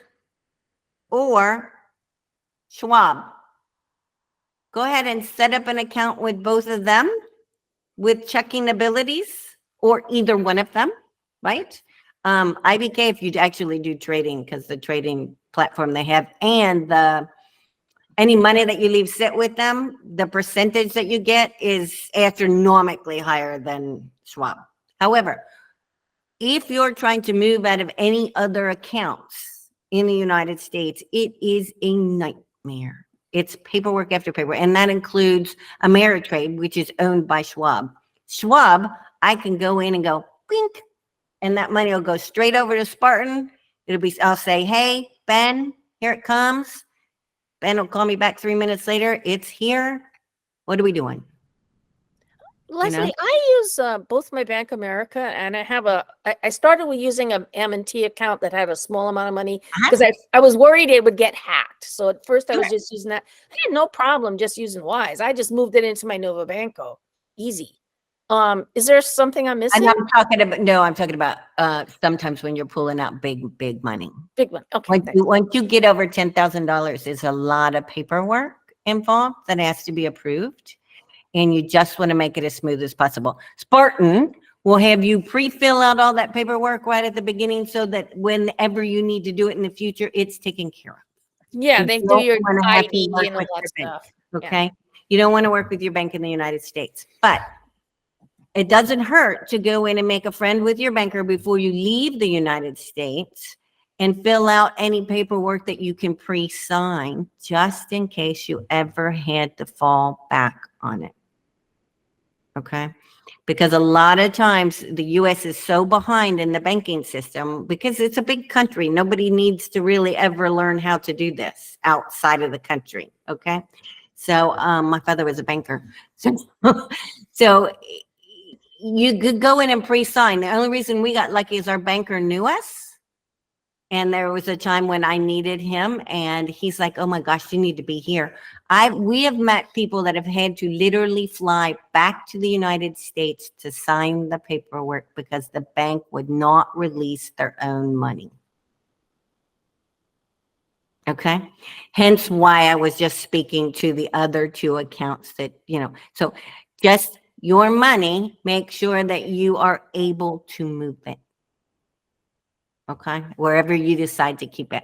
or Schwab. Go ahead and set up an account with both of them with checking abilities, or either one of them, right? IBK, if you actually do trading, because the trading platform they have, and any money that you leave sit with them, the percentage that you get is astronomically higher than Schwab. However, if you're trying to move out of any other accounts in the United States, it is a nightmare. It's paperwork after paperwork. And that includes Ameritrade, which is owned by Schwab. Schwab, I can go in and go, blink, and that money will go straight over to Spartan. I'll say, hey, Ben, here it comes. Ben will call me back 3 minutes later. It's here. What are we doing? Leslie, I use both my Bank America and I started with using a M&T account that had a small amount of money because I was worried it would get hacked. So at first I was just using that. I had no problem just using Wise. I just moved it into my Nova Banco. Easy. Is there something I'm missing? I'm talking about sometimes when you're pulling out big money. Big one. Okay. Once you get over $10,000, there's a lot of paperwork involved that has to be approved. And you just want to make it as smooth as possible. Spartan will have you pre-fill out all that paperwork right at the beginning so that whenever you need to do it in the future, it's taken care of. Yeah, they do your ID work and all with that your bank, stuff. okay? You don't want to work with your bank in the United States, but it doesn't hurt to go in and make a friend with your banker before you leave the United States and fill out any paperwork that you can pre-sign just in case you ever had to fall back on it. Okay, because a lot of times the U.S. is so behind in the banking system because it's a big country. Nobody needs to really ever learn how to do this outside of the country. Okay, so my father was a banker, so you could go in and pre-sign. The only reason we got lucky is our banker knew us. And there was a time when I needed him and he's like, oh my gosh, you need to be here. We have met people that have had to literally fly back to the United States to sign the paperwork because the bank would not release their own money. Okay. Hence why I was just speaking to the other two accounts that, so just your money, make sure that you are able to move it. Okay, wherever you decide to keep it.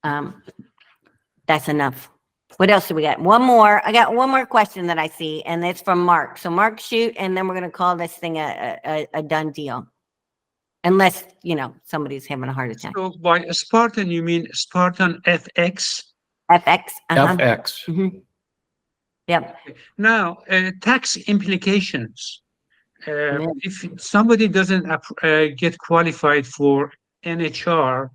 That's enough. What else do we got? One more. I got one more question that I see, and it's from Mark. So Mark, shoot, and then we're going to call this thing a done deal. Unless, somebody's having a heart attack. So by Spartan, you mean Spartan FX? FX. FX. Mm-hmm. Yep. Now, tax implications. If somebody doesn't get qualified for NHR,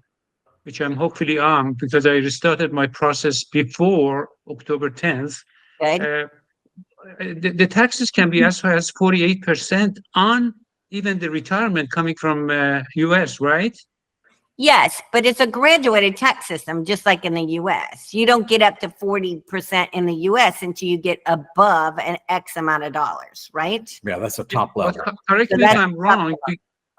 which I'm hopefully am because I restarted my process before October 10th, the taxes can be as high as 48% on even the retirement coming from US, right? Yes, but it's a graduated tax system, just like in the U.S. You don't get up to 40% in the U.S. until you get above an X amount of dollars, right? Yeah, that's the top level. Correct me if I'm wrong.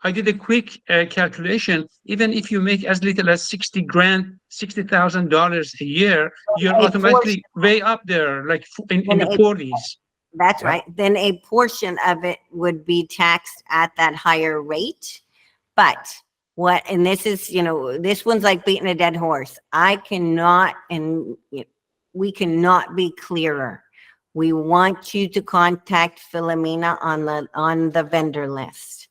I did a quick calculation. Even if you make as little as $60,000 a year, you're automatically way up there, like in the 40s. That's right. Then a portion of it would be taxed at that higher rate. But and this is, this one's like beating a dead horse. I cannot, and we cannot be clearer. We want you to contact Philomena on the vendor list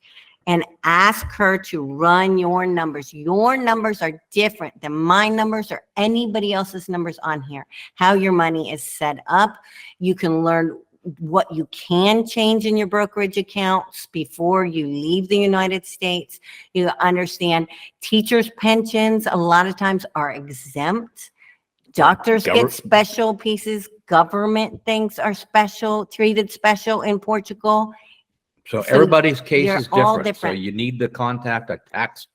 and ask her to run your numbers. Your numbers are different than my numbers or anybody else's numbers on here. How your money is set up. You can learn what you can change in your brokerage accounts before you leave the United States. You understand teachers' pensions a lot of times are exempt. Doctors get special pieces. Government things are treated special in Portugal. So everybody's case is all different. So you need to contact a tax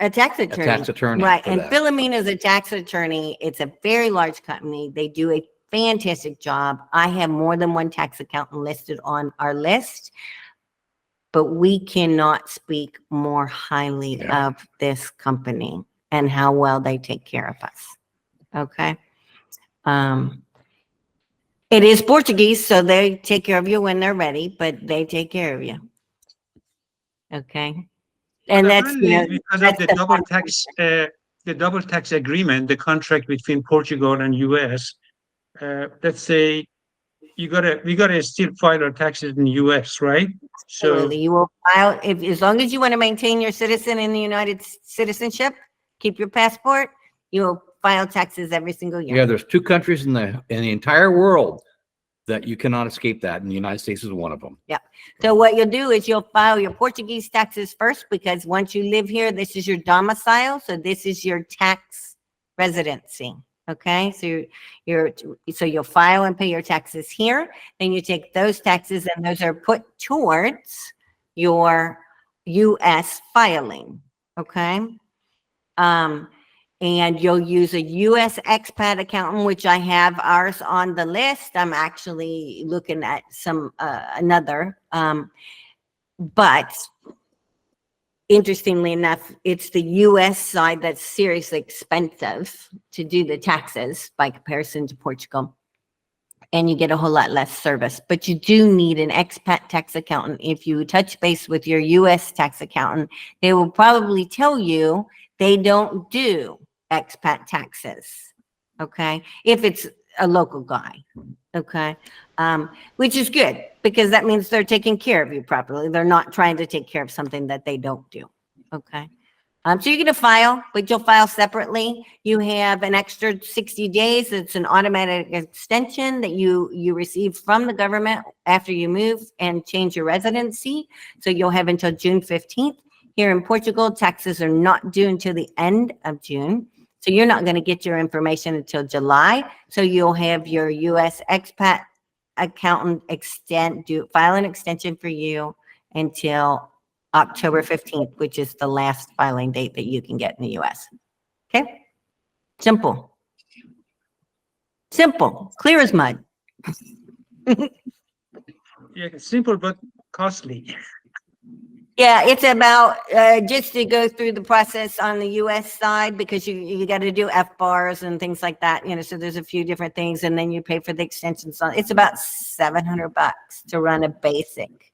attorney. Right. And Philomena is a tax attorney. It's a very large company. They do a fantastic job. I have more than one tax accountant listed on our list, but we cannot speak more highly of this company and how well they take care of us. Okay. It is Portuguese, so they take care of you when they're ready, but they take care of you. Okay. And that's because of the double tax agreement, the contract between Portugal and US. Let's say we gotta still file our taxes in the US, right? So you will file as long as you want to maintain your citizenship, keep your passport, you'll file taxes every single year. Yeah, there's 2 countries in the entire world that you cannot escape that, and the United States is one of them. So what you'll do is you'll file your Portuguese taxes first, because once you live here, this is your domicile. So this is your tax residency. Okay, so you'll file and pay your taxes here. Then you take those taxes and those are put towards your US filing. Okay. And you'll use a US expat accountant, which I have ours on the list. I'm actually looking at some another. But interestingly enough, it's the US side that's seriously expensive to do the taxes by comparison to Portugal. And you get a whole lot less service. But you do need an expat tax accountant. If you touch base with your US tax accountant, they will probably tell you they don't do expat taxes, okay, if it's a local guy, okay, which is good, because that means they're taking care of you properly. They're not trying to take care of something that they don't do, okay. So you're going to file, but you'll file separately. You have an extra 60 days. It's an automatic extension that you receive from the government after you move and change your residency. So you'll have until June 15th. Here in Portugal, taxes are not due until the end of June. So you're not going to get your information until July. So you'll have your US expat accountant file an extension for you until October 15th, which is the last filing date that you can get in the US. Okay? Simple. Simple. Clear as mud. Yeah, simple but costly. Yeah, it's about just to go through the process on the US side, because you got to do FBARs and things like that, you know, so there's a few different things, and then you pay for the extensions on. It's about $700 to run a basic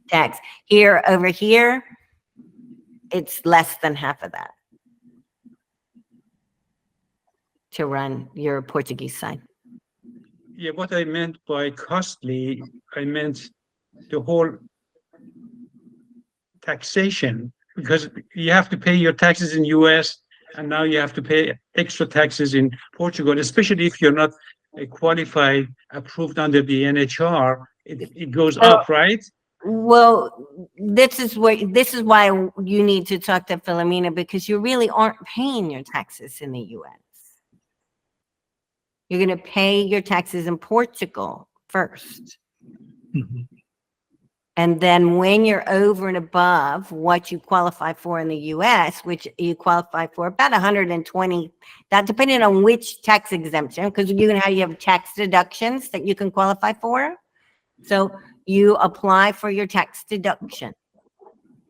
tax. Over here, it's less than half of that to run your Portuguese side. Yeah, what I meant by costly, I meant the whole taxation, because you have to pay your taxes in US, and now you have to pay extra taxes in Portugal, especially if you're not qualified, approved under the NHR, it goes up, right? Well, this is why you need to talk to Philomena, because you really aren't paying your taxes in the US. You're going to pay your taxes in Portugal first. Mhm. And then when you're over and above what you qualify for in the US, which you qualify for about 120, that depending on which tax exemption, because you have tax deductions that you can qualify for. So you apply for your tax deduction.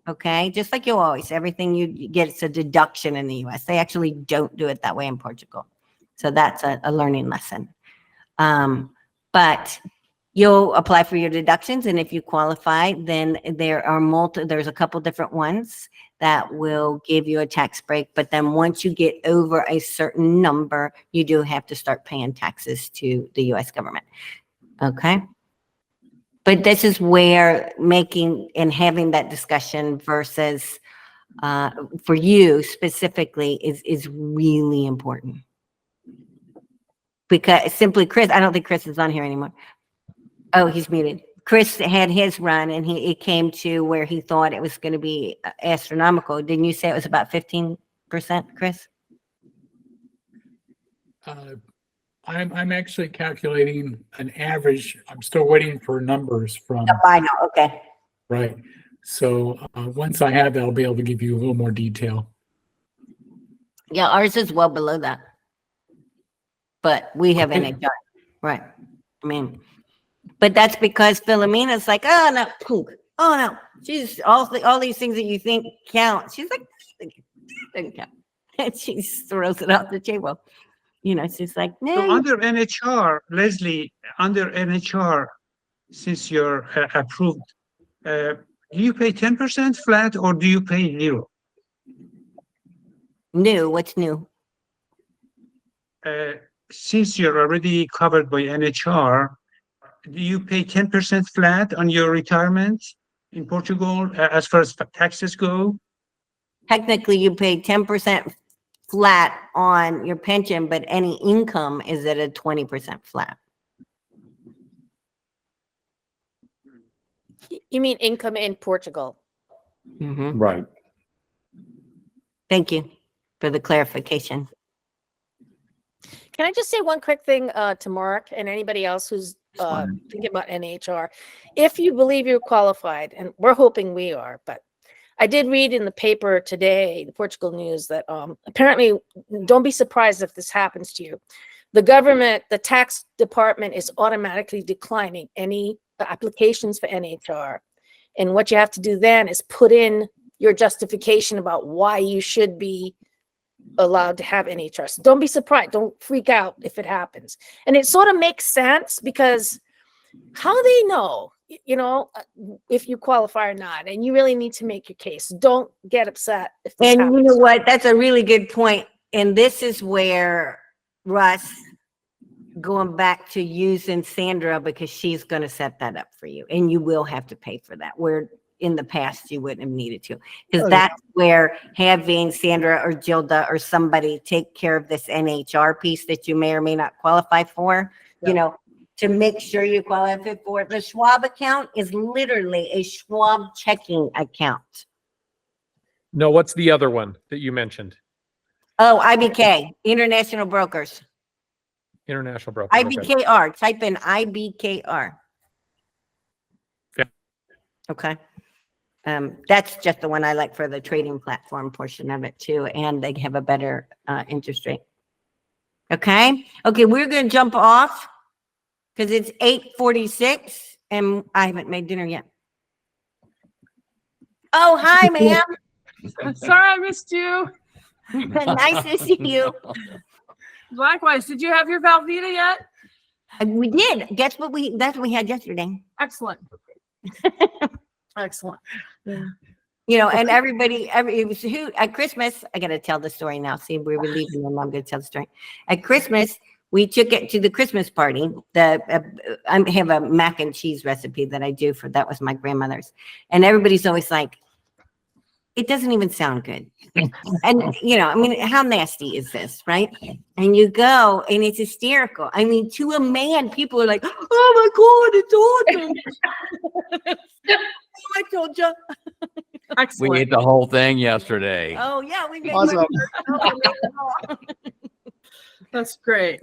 Okay, just like you always, everything you get, it's a deduction in the US. They actually don't do it that way in Portugal. So that's a learning lesson. But you'll apply for your deductions, and if you qualify, then there's a couple different ones that will give you a tax break. But then once you get over a certain number, you do have to start paying taxes to the US government. Okay. But this is where making and having that discussion versus for you specifically is really important. Because simply Chris, I don't think Chris is on here anymore. Oh, he's muted. Chris had his run, and it came to where he thought it was going to be astronomical. Didn't you say it was about 15%, Chris? I'm actually calculating an average. I'm still waiting for numbers from. Oh, I know. Okay. Right. So once I have that, I'll be able to give you a little more detail. Yeah, ours is well below that. But we have Okay. NHR. Right. I mean, but that's because Philomena's like, oh no, she's all these things that you think count. She's like, doesn't count. And she throws it off the table. You know, she's like, So no. under NHR, Leslie, under NHR, since you're approved, do you pay 10% flat or do you pay 0? New, what's new? Since you're already covered by NHR, do you pay 10% flat on your retirement in Portugal as far as taxes go? Technically, you pay 10% flat on your pension, but any income is at a 20% flat. You mean income in Portugal? Right. Thank you for the clarification. Can I just say one quick thing to Mark and anybody else who's thinking about NHR? If you believe you're qualified, and we're hoping we are, but I did read in the paper today, the Portugal News, that apparently, don't be surprised if this happens to you. The government, the tax department is automatically declining any applications for NHR. And what you have to do then is put in your justification about why you should be allowed to have NHR. So don't be surprised. Don't freak out if it happens. And it sort of makes sense because how they know, you know, if you qualify or not, and you really need to make your case. Don't get upset if this And happens. you know what? That's a really good point. And this is where Russ, going back to using Sandra, because she's going to set that up for you, and you will have to pay for that. Where in the past you wouldn't have needed to, because that's where having Sandra or Gilda or somebody take care of this NHR piece that you may or may not qualify for, you know, to make sure you qualify for it. The Schwab account is literally a Schwab checking account. No, what's the other one that you mentioned? Oh, IBK, International Brokers. International broker. Okay. IBKR, type in IBKR. Yeah. Okay. That's just the one I like for the trading platform portion of it too, and they have a better interest rate. Okay. Okay, we're going to jump off because it's 8:46 and I haven't made dinner yet. Oh, hi, ma'am. I'm sorry I missed you. Nice to see you. Likewise. Did you have your Velveeta yet? We did. Guess what that's what we had yesterday. Excellent. Excellent. You know, and it was who at Christmas, I got to tell the story now. See, we were leaving and I'm going to tell the story. At Christmas, we took it to the Christmas party. I have a mac and cheese recipe that I do that was my grandmother's. And everybody's always like, it doesn't even sound good. And, you know, I mean, how nasty is this, right? And you go and it's hysterical. I mean, to a man, people are like, oh my God, it's awesome. I told you. Excellent. We ate the whole thing yesterday. Oh, yeah. We made Awesome. That's great.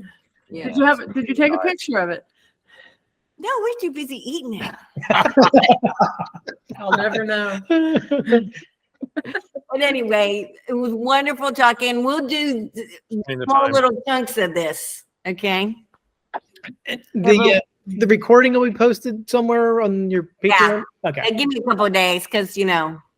Yeah. Did you take a picture of it? No, we're too busy eating it. I'll never know. But anyway, it was wonderful talking. We'll do In the small time. little chunks of this. Okay. The recording will be posted somewhere on your Patreon. Okay. Give me a couple of days because, you know,